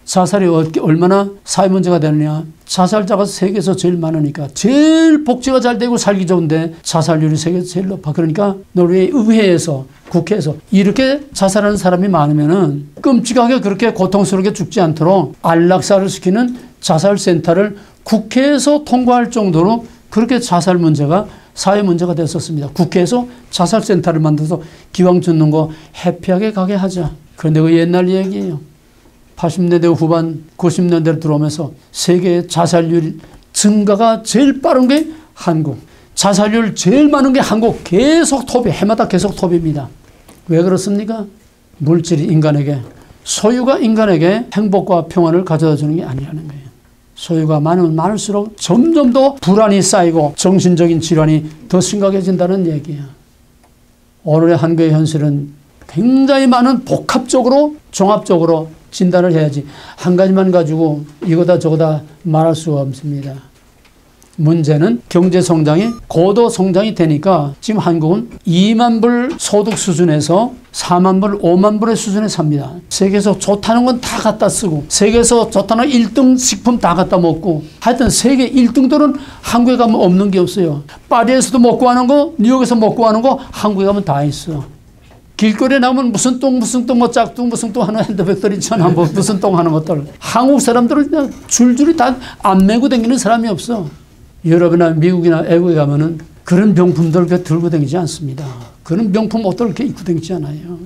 자살이 얼마나 사회 문제가 되느냐. 자살자가 세계에서 제일 많으니까 제일 복지가 잘 되고 살기 좋은데 자살률이 세계에서 제일 높아. 그러니까 노르웨이 의회에서 국회에서 이렇게 자살하는 사람이 많으면은 끔찍하게 그렇게 고통스럽게 죽지 않도록 안락사를 시키는 자살센터를 국회에서 통과할 정도로 그렇게 자살 문제가 사회 문제가 됐었습니다. 국회에서 자살센터를 만들어서 기왕 죽는 거 해피하게 가게 하자. 그런데 그 옛날 얘기예요. 80년대 후반 90년대로 들어오면서 세계의 자살률 증가가 제일 빠른 게 한국. 자살률 제일 많은 게 한국. 계속 토비, 해마다 계속 토비입니다. 왜 그렇습니까? 물질이 인간에게, 소유가 인간에게 행복과 평안을 가져다 주는 게 아니라는 거예요. 소유가 많으면 많을수록 점점 더 불안이 쌓이고 정신적인 질환이 더 심각해진다는 얘기예요. 오늘의 한국의 현실은 굉장히 많은 복합적으로 종합적으로 진단을 해야지 한 가지만 가지고 이거다 저거다 말할 수가 없습니다. 문제는 경제 성장이 고도 성장이 되니까 지금 한국은 2만 불 소득 수준에서 4만 불, 5만 불의 수준에 삽니다. 세계에서 좋다는 건 다 갖다 쓰고 세계에서 좋다는 1등 식품 다 갖다 먹고 하여튼 세계 1등들은 한국에 가면 없는 게 없어요. 파리에서도 먹고 하는 거, 뉴욕에서 먹고 하는 거 한국에 가면 다 있어. 길거리에 나오면 무슨 똥 뭐 짝퉁 무슨 똥 하는 핸드백들 있잖아. 뭐 무슨 똥 하는 것들. 한국 사람들은 그냥 줄줄이 다 안 메고 다니는 사람이 없어. 유럽이나 미국이나 외국에 가면은 그런 명품들 들고 다니지 않습니다. 그런 명품 옷들 이렇게 입고 다니지 않아요.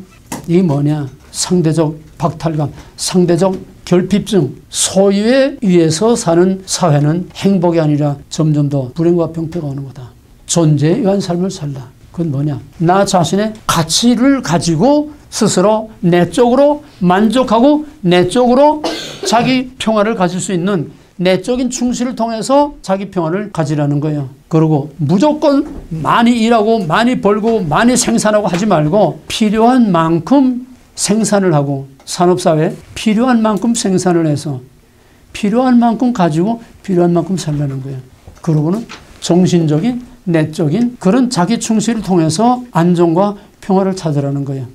이게 뭐냐? 상대적 박탈감, 상대적 결핍증, 소유에 의해서 사는 사회는 행복이 아니라 점점 더 불행과 병폐가 오는 거다. 존재에 의한 삶을 살라. 그건 뭐냐? 나 자신의 가치를 가지고 스스로 내적으로 만족하고 내적으로 자기 평화를 가질 수 있는 내적인 충실을 통해서 자기 평화를 가지라는 거예요. 그리고 무조건 많이 일하고 많이 벌고 많이 생산하고 하지 말고 필요한 만큼 생산을 하고 산업사회에 필요한 만큼 생산을 해서 필요한 만큼 가지고 필요한 만큼 살라는 거예요. 그러고는 정신적인 내적인 그런 자기 충실을 통해서 안정과 평화를 찾으라는 거예요.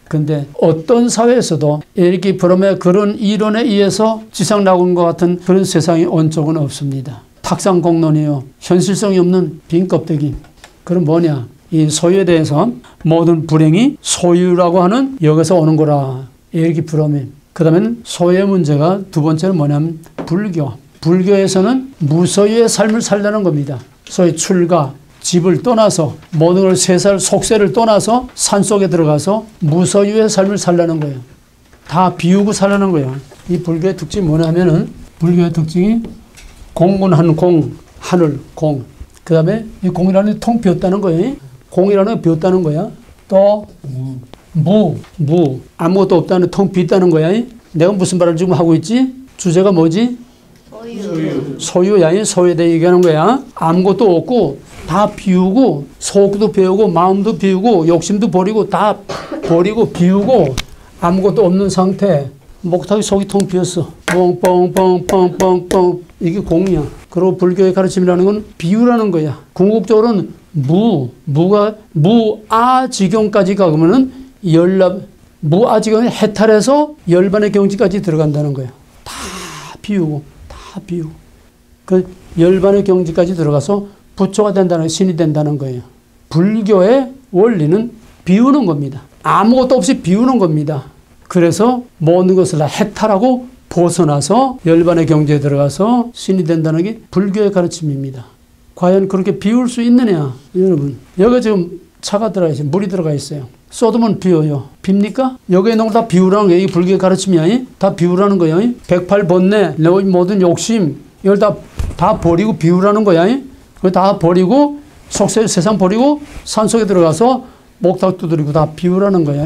근데 어떤 사회에서도 에릭 프롬의 그런 이론에 의해서 지상낙원과 같은 그런 세상이 온 적은 없습니다. 탁상공론이요. 현실성이 없는 빈 껍데기. 그럼 뭐냐? 이 소유에 대해서 모든 불행이 소유라고 하는 여기서 오는 거라. 에릭 프롬이. 그 다음에는 소유의 문제가 두 번째는 뭐냐면 불교. 불교에서는 무소유의 삶을 살라는 겁니다. 소위 출가. 집을 떠나서 모든 걸 세살 속세를 떠나서 산속에 들어가서 무소유의 삶을 살라는 거예요. 다 비우고 살라는 거예요. 이 불교의 특징이 뭐냐면은 불교의 특징이 공은 공, 하늘, 공. 그 다음에 이 공이라는 게 통 비었다는 거예요. 공이라는 게 비었다는 거야. 또 무. 아무것도 없다는 통 비었다는 거야. 내가 무슨 말을 지금 하고 있지? 주제가 뭐지? 소유야. 소유에 대해 얘기하는 거야. 아무것도 없고 다 비우고 속도 비우고 마음도 비우고 욕심도 버리고 다 버리고 비우고 아무것도 없는 상태. 목탁이 속이 통 비었어. 뻥뻥뻥뻥뻥뻥. 이게 공이야. 그리고 불교의 가르침이라는 건 비유라는 거야. 궁극적으로는 무가 무아지경까지 가면은 무아지경을 해탈해서 열반의 경지까지 들어간다는 거야. 다 비우고. 그 열반의 경지까지 들어가서 부처가 된다는, 신이 된다는 거예요. 불교의 원리는 비우는 겁니다. 아무것도 없이 비우는 겁니다. 그래서 모든 것을 다 해탈하고 벗어나서 열반의 경지에 들어가서 신이 된다는 게 불교의 가르침입니다. 과연 그렇게 비울 수 있느냐? 여러분, 여기 지금 차가 들어가 있어요. 물이 들어가 있어요. 쏟으면 비워요. 빕니까? 여기에 있는 걸 다 비우라는 거예요. 이게 불교의 가르침이야. 다 비우라는 거야. 108번뇌, 내 모든 욕심, 이걸 다 버리고 비우라는 거야. 그걸 다 버리고 속세 세상 버리고 산속에 들어가서 목탁 두드리고 다 비우라는 거야.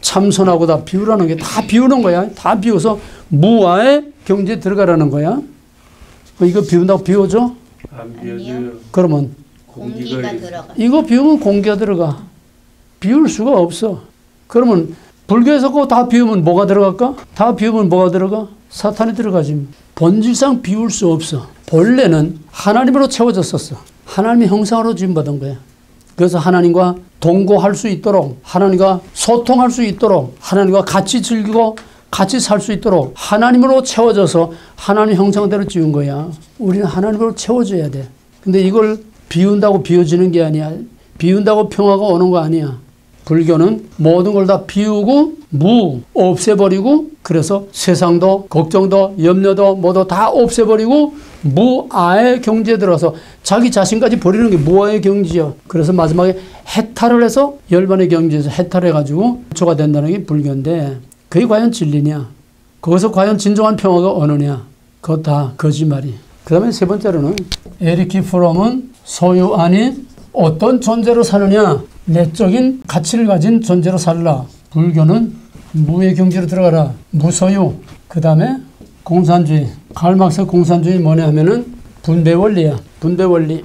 참선하고 다 비우라는 게 다 비우는 거야. 다 비워서 무아의 경지에 들어가라는 거야. 이거 비운다고 비워줘? 안 비워져요. 그러면 공기가 들어가. 이거 비우면 공기가 들어가. 비울 수가 없어. 그러면 불교에서 그거 다 비우면 뭐가 들어갈까? 다 비우면 뭐가 들어가? 사탄이 들어가지. 본질상 비울 수 없어. 본래는 하나님으로 채워졌었어. 하나님의 형상으로 지음받은 거야. 그래서 하나님과 동거할 수 있도록, 하나님과 소통할 수 있도록, 하나님과 같이 즐기고 같이 살 수 있도록 하나님으로 채워져서 하나님 형상대로 지은 거야. 우리는 하나님으로 채워져야 돼. 근데 이걸 비운다고 비워지는 게 아니야. 비운다고 평화가 오는 거 아니야. 불교는 모든 걸 다 비우고 없애버리고 그래서 세상도 걱정도 염려도 뭐도 다 없애버리고 무아의 경지에 들어가서 자기 자신까지 버리는 게 무아의 경지야. 그래서 마지막에 해탈을 해서 열반의 경지에서 해탈해가지고 부처가 된다는 게 불교인데 그게 과연 진리냐? 거기서 과연 진정한 평화가 오느냐? 그거 다 거짓말이. 그 다음에 세 번째로는 에릭 프롬은 소유 아닌 어떤 존재로 사느냐? 내적인 가치를 가진 존재로 살라. 불교는 무의 경지로 들어가라. 무소유. 그 다음에 공산주의. 칼 막스의 공산주의 뭐냐 하면은 분배 원리야. 분배 원리.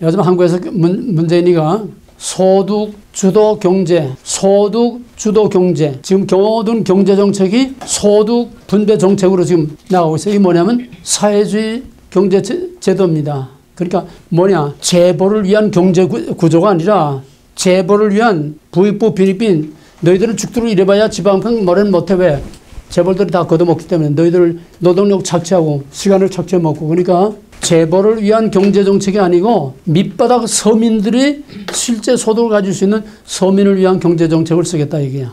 요즘 한국에서 문재인이가 소득 주도 경제, 소득 주도 경제. 지금 모든 경제 정책이 소득 분배 정책으로 지금 나가고 있어요. 이게 뭐냐면 사회주의 경제 제도입니다. 그러니까 뭐냐, 재벌을 위한 경제 구조가 아니라 재벌을 위한 부익부 빈익빈. 너희들은 죽도록 일해봐야 지방평 뭐래는 못해. 왜? 재벌들이 다 걷어먹기 때문에 너희들 노동력 착취하고 시간을 착취해 먹고. 그러니까 재벌을 위한 경제정책이 아니고 밑바닥 서민들이 실제 소득을 가질 수 있는 서민을 위한 경제정책을 쓰겠다 이게야.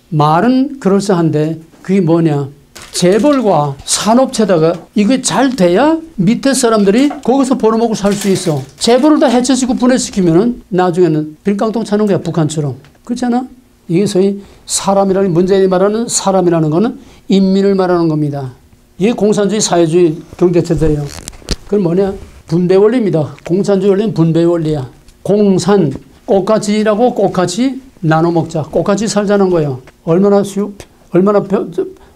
말은 그럴싸한데 그게 뭐냐. 재벌과 산업체다가 이게 잘 돼야 밑에 사람들이 거기서 벌어먹고 살 수 있어. 재벌을 다 해체시키고 분해시키면은 나중에는 빌깡통 차는 거야, 북한처럼. 그렇잖아? 이게 소위 사람이라는, 문재인이 말하는 사람이라는 거는 인민을 말하는 겁니다. 이게 공산주의 사회주의 경제체제예요. 그건 뭐냐? 분배 원리입니다. 공산주의 원리는 분배 원리야. 공산, 꽃가지라고 꽃같이 나눠 먹자. 꽃같이 살자는 거예요. 얼마나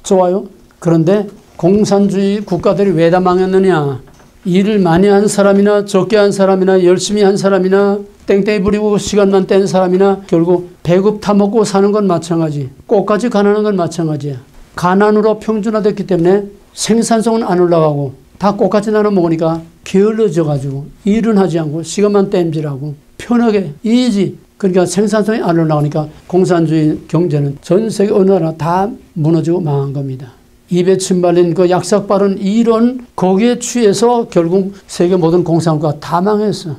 좋아요? 그런데 공산주의 국가들이 왜 다 망했느냐? 일을 많이 한 사람이나 적게 한 사람이나 열심히 한 사람이나 땡땡이 부리고 시간만 뗀 사람이나 결국 배급 타먹고 사는 건 마찬가지. 꽃까지 가난한 건 마찬가지야. 가난으로 평준화됐기 때문에 생산성은 안 올라가고 다 꽃같이 나눠 먹으니까 게을러져 가지고 일은 하지 않고 시간만 땜질하고 편하게 이지. 그러니까 생산성이 안 올라가니까 공산주의 경제는 전 세계 어느 나라 다 무너지고 망한 겁니다. 입에 침 발린 그 약삭 바른 이론 거기에 취해서 결국 세계 모든 공산국가 다 망했어.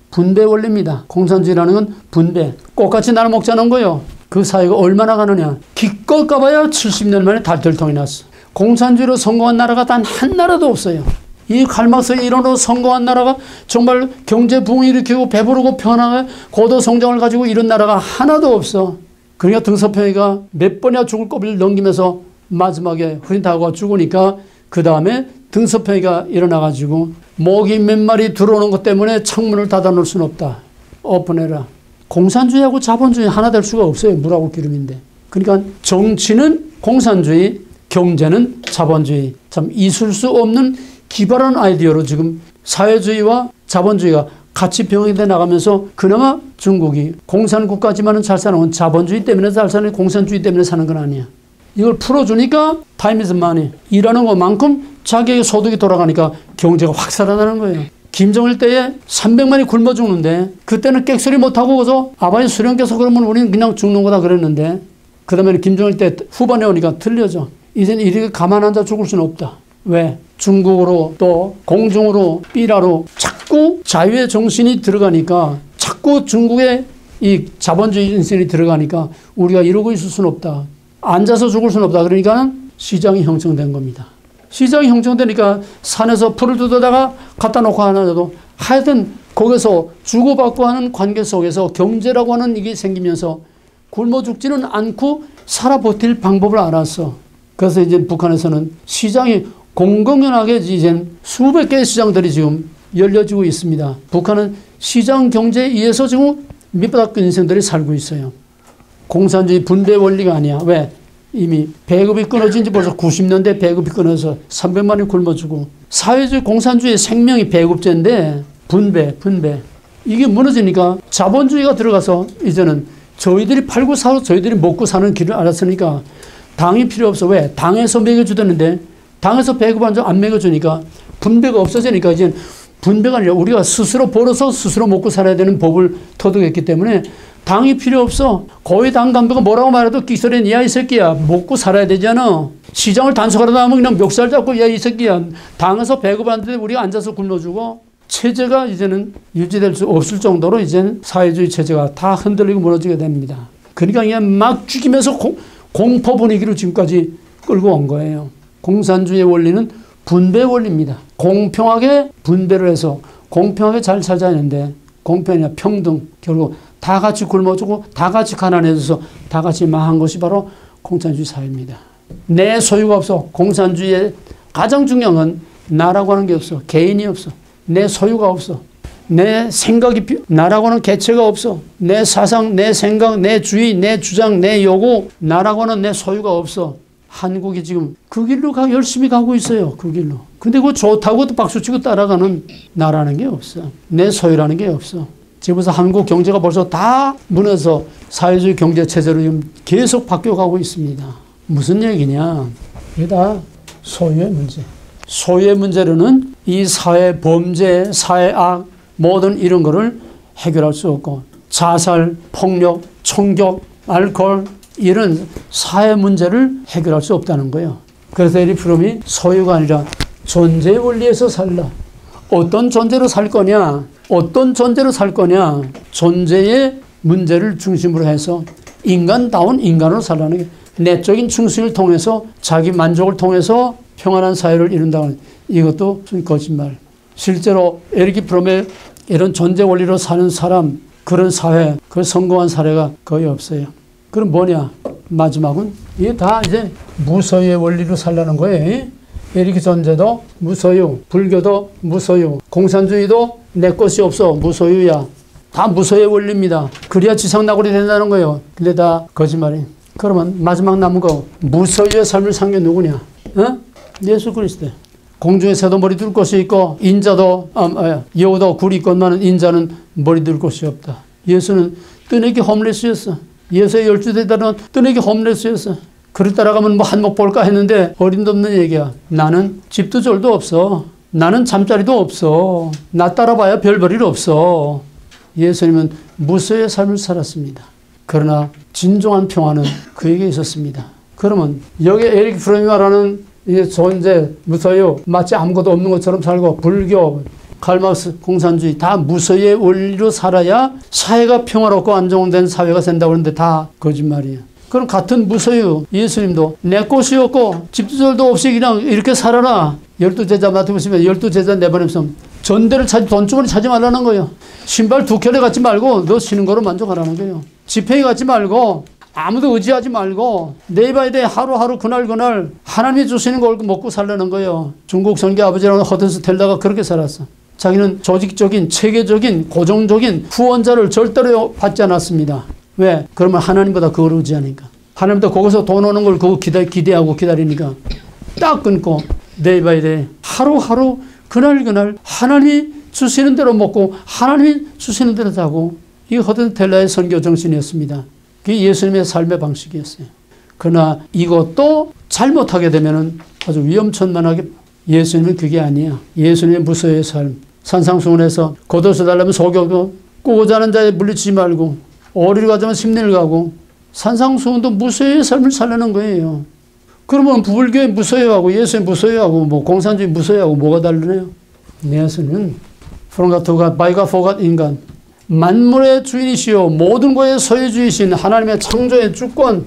분배 원리입니다. 공산주의라는 건 분배. 꽃같이 나눠 먹자는 거예요. 그 사회가 얼마나 가느냐. 기껏 가봐야 70년 만에 달들통이 났어. 공산주의로 성공한 나라가 단 한 나라도 없어요. 이 칼막스 이론으로 성공한 나라가 정말 경제 부흥을 일으키고 배부르고 편하게 고도 성장을 가지고 이런 나라가 하나도 없어. 그러니까 등소평이가 몇 번이나 죽을 고비를 넘기면서 마지막에 흐린타고가 죽으니까 그 다음에 등소평이가 일어나가지고 모기 몇 마리 들어오는 것 때문에 창문을 닫아놓을 수는 없다. 오픈해라. 공산주의하고 자본주의 하나 될 수가 없어요. 물하고 기름인데. 그러니까 정치는 공산주의, 경제는 자본주의. 참 있을 수 없는 기발한 아이디어로 지금 사회주의와 자본주의가 같이 병행돼 나가면서 그나마 중국이 공산국가지만은 잘 사는 건 자본주의 때문에 잘 사는, 공산주의 때문에 사는 건 아니야. 이걸 풀어주니까 time is money. 일하는 것만큼 자기의 소득이 돌아가니까 경제가 확 살아나는 거예요. 김정일 때에 300만이 굶어 죽는데 그때는 객소리 못하고 그래서 아버지 수령께서 그러면 우리는 그냥 죽는 거다 그랬는데 그 다음에 김정일 때 후반에 오니까 틀려져. 이제는 이렇게 가만 앉아 죽을 수는 없다. 왜? 중국으로 또 공중으로 삐라로 자꾸 자유의 정신이 들어가니까 자꾸 중국의 이 자본주의 정신이 들어가니까 우리가 이러고 있을 수는 없다. 앉아서 죽을 수는 없다. 그러니까 시장이 형성된 겁니다. 시장이 형성되니까 산에서 풀을 뜯어다가 갖다 놓고 하나라도 하여튼 거기서 주고받고 하는 관계 속에서 경제라고 하는 이게 생기면서 굶어 죽지는 않고 살아 버틸 방법을 알았어. 그래서 이제 북한에서는 시장이 공공연하게 이제 수백 개의 시장들이 지금 열려지고 있습니다. 북한은 시장 경제에 의해서 지금 밑바닥 인생들이 살고 있어요. 공산주의 분배 원리가 아니야. 왜? 이미 배급이 끊어진 지 벌써 90년대 배급이 끊어서 300만이 굶어 죽고 사회주의 공산주의 생명이 배급제인데 분배. 이게 무너지니까 자본주의가 들어가서 이제는 저희들이 팔고 사고 저희들이 먹고 사는 길을 알았으니까 당이 필요 없어. 왜? 당에서 먹여주던데 당에서 배급한 줄 안 먹여주니까 분배가 없어지니까 이제 분배가 아니라 우리가 스스로 벌어서 스스로 먹고 살아야 되는 법을 터득했기 때문에 당이 필요 없어. 고위 당 간부가 뭐라고 말해도 기술엔 야 이 새끼야 먹고 살아야 되잖아. 시장을 단속하려다 하면 그냥 멱살 잡고 야 이 새끼야 당에서 배급하는데 우리가 앉아서 굶어주고 체제가 이제는 유지될 수 없을 정도로 이제는 사회주의 체제가 다 흔들리고 무너지게 됩니다. 그러니까 그냥 막 죽이면서 공포 분위기로 지금까지 끌고 온 거예요. 공산주의 원리는 분배 원리입니다. 공평하게 분배를 해서 공평하게 잘 살자 했는데 공평이나 평등 결국 다 같이 굶어주고 다 같이 가난해져서 다 같이 망한 것이 바로 공산주의 사회입니다. 내 소유가 없어. 공산주의의 가장 중요한 건 나라고 하는 게 없어. 개인이 없어. 내 소유가 없어. 내 생각이 나라고 하는 개체가 없어. 내 사상, 내 생각, 내 주의, 내 주장, 내 요구 나라고 하는 내 소유가 없어. 한국이 지금 그 길로 열심히 가고 있어요. 그 길로. 근데 그거 좋다고 박수치고 따라가는 나라는 게 없어. 내 소유라는 게 없어. 지금 벌써 한국 경제가 벌써 다 무너져서 사회주의 경제 체제로 지금 계속 바뀌어가고 있습니다. 무슨 얘기냐? 이게 다 소유의 문제. 소유의 문제로는 이 사회 범죄, 사회악 모든 이런 거를 해결할 수 없고 자살, 폭력, 총격, 알코올 이런 사회 문제를 해결할 수 없다는 거예요. 그래서 에릭 프롬이 소유가 아니라 존재 원리에서 살라. 어떤 존재로 살 거냐? 어떤 존재로 살 거냐? 존재의 문제를 중심으로 해서 인간다운 인간으로 살라는 게 내적인 충성을 통해서 자기 만족을 통해서 평안한 사회를 이룬다는 이것도 거짓말. 실제로 에릭 프롬의 이런 존재 원리로 사는 사람, 그런 사회, 그 성공한 사례가 거의 없어요. 그럼 뭐냐? 마지막은 이게 다 이제 무소유의 원리로 살라는 거예요. 에릭 존재도 무소유, 불교도 무소유, 공산주의도 내 것이 없어 무소유야. 다 무소유의 원리입니다. 그래야 지상낙원이 된다는 거예요. 근데 다 거짓말이에요. 그러면 마지막 남은 거 무소유의 삶을 산 게 누구냐? 어? 예수 그리스도. 공중에 새도 머리 둘 곳이 있고 인자도 여우도 굴이 있건만은 인자는 머리 둘 곳이 없다. 예수는 뜨내기 홈레스였어. 예수의 12대들은 뜨내기 홈레스였어. 그를 따라가면 뭐 한몫 볼까 했는데 어림도 없는 얘기야. 나는 집도 절도 없어. 나는 잠자리도 없어. 나 따라봐야 별 볼일 없어. 예수님은 무소유의 삶을 살았습니다. 그러나 진정한 평화는 그에게 있었습니다. 그러면 여기 에릭 프롬이 말하는 이 존재, 무소유, 마치 아무것도 없는 것처럼 살고 불교, 칼막스, 공산주의 다 무소유의 원리로 살아야 사회가 평화롭고 안정된 사회가 된다고 하는데 다 거짓말이에요. 그럼 같은 무소유 예수님도 내 것이 없고 집주절도 없이 그냥 이렇게 살아라. 12제자 맡아보시면 12제자 내보내면서 전대를 찾지 돈주머니 찾지 말라는 거예요. 신발 2켤레 갖지 말고 너 쉬는 거로 만족하라는 거예요. 지팡이 갖지 말고 아무도 의지하지 말고 네이버에 하루하루 그날 하나님이 주시는 걸 먹고 살라는 거예요. 중국 선교 아버지라는 허든스 텔다가 그렇게 살았어. 자기는 조직적인 체계적인 고정적인 후원자를 절대로 받지 않았습니다. 왜? 그러면 하나님보다 그걸 의지하니까. 하나님도 거기서 돈 오는 걸 그거 기대하고 기다리니까 딱 끊고 네이버에 하루하루 그날 하나님이 주시는 대로 먹고 하나님이 주시는 대로 자고 이 허든 텔라의 선교 정신이었습니다. 그게 예수님의 삶의 방식이었어요. 그러나 이것도 잘못하게 되면 아주 위험천만하게 예수님은 그게 아니야. 예수님의 무소유의 삶. 산상수훈에서 겉옷을 달라면 속여도 꾸고자 하는 자에 물리치지 말고 어리를 가자면 심리를 가고 산상수훈도 무소유의 삶을 살려는 거예요. 그러면 불교의 무소유하고 예수의 무소유하고 뭐 공산주의 무소유하고 뭐가 다르네요? 예수는 프롬가토가 바이가 포갓 인간 만물의 주인이시요 모든 것의 소유주이신 하나님의 창조의 주권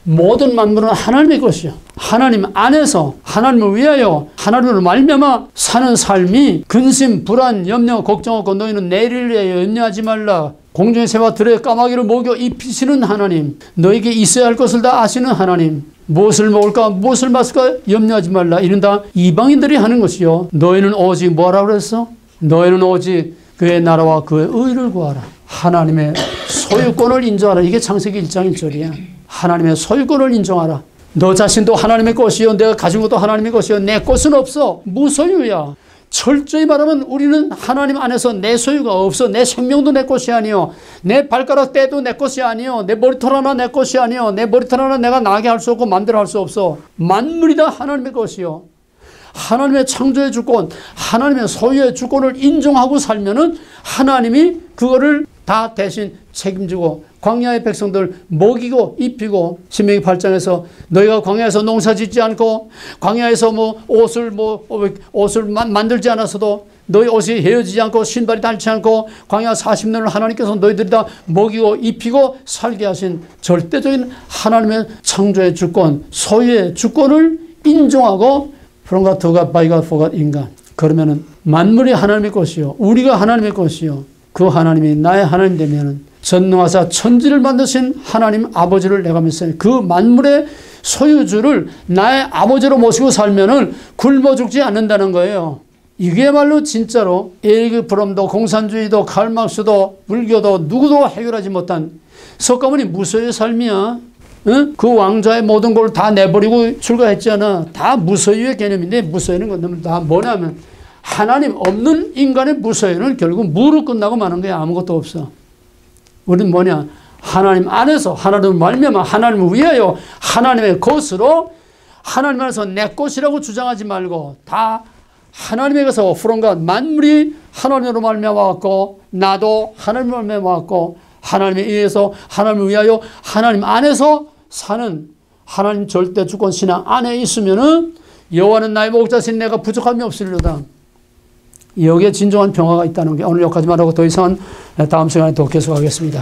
모든 만물은 하나님의 것이요. 하나님 안에서 하나님을 위하여 하나님으로 말미암아 사는 삶이 근심, 불안, 염려, 걱정 없고 너희는 내일을 위하여 염려하지 말라. 공중의 새와 들의 까마귀를 먹여 입히시는 하나님, 너에게 있어야 할 것을 다 아시는 하나님, 무엇을 먹을까 무엇을 마실까 염려하지 말라. 이는 다 이방인들이 하는 것이요 너희는 오직 뭐라고 그랬어? 너희는 오직 그의 나라와 그의 의를 구하라. 하나님의 소유권을 인정하라. 이게 창세기 1장 1절이야. 하나님의 소유권을 인정하라. 너 자신도 하나님의 것이요 내가 가진 것도 하나님의 것이요 내 것은 없어. 무소유야. 철저히 말하면 우리는 하나님 안에서 내 소유가 없어. 내 생명도 내 것이 아니요 내 발가락 떼도 내 것이 아니요 내 머리털 하나 내 것이 아니요 내 머리털 하나 내가 나게 할 수 없고 마음대로 할 수 없어. 만물이 다 하나님의 것이요 하나님의 창조의 주권, 하나님의 소유의 주권을 인정하고 살면은 하나님이 그거를 다 대신 책임지고 광야의 백성들 먹이고 입히고 신명기 8장에서 너희가 광야에서 농사 짓지 않고 광야에서 옷을 만들지 않았어도 너희 옷이 헤어지지 않고 신발이 닳지 않고 광야 40년을 하나님께서 너희들이 다 먹이고 입히고 살게 하신 절대적인 하나님의 창조의 주권, 소유의 주권을 인정하고 프롬가토가 바이가 포갓 인간. 그러면은 만물이 하나님의 것이요 우리가 하나님의 것이요 그 하나님이 나의 하나님 되면은 전능하사 천지를 만드신 하나님 아버지를 내가 믿습니다. 그 만물의 소유주를 나의 아버지로 모시고 살면은 굶어 죽지 않는다는 거예요. 이게말로 진짜로 에릭 프롬도 공산주의도 칼막스도 불교도 누구도 해결하지 못한 석가모니 무소유의 삶이야. 응? 그 왕좌의 모든 걸 다 내버리고 출가했잖아. 다 무소유의 개념인데 무소유는 건 다 뭐냐면 하나님 없는 인간의 무소유는 결국 무로 끝나고 마는 거야. 아무것도 없어. 우리는 뭐냐? 하나님 안에서 하나님을 말미암아 하나님을 위하여 하나님의 것으로 하나님 안에서 내 것이라고 주장하지 말고 다 하나님에게서 프롬가 만물이 하나님으로 말미암아 왔고 나도 하나님으로 말미암아 왔고 하나님에 의해서 하나님을 위하여 하나님 안에서 사는 하나님 절대 주권 신앙 안에 있으면은 여호와는 나의 목자신 내가 부족함이 없으리로다. 여기에 진정한 평화가 있다는 게 오늘 여기까지만 하고 더 이상은 다음 시간에 더 계속하겠습니다.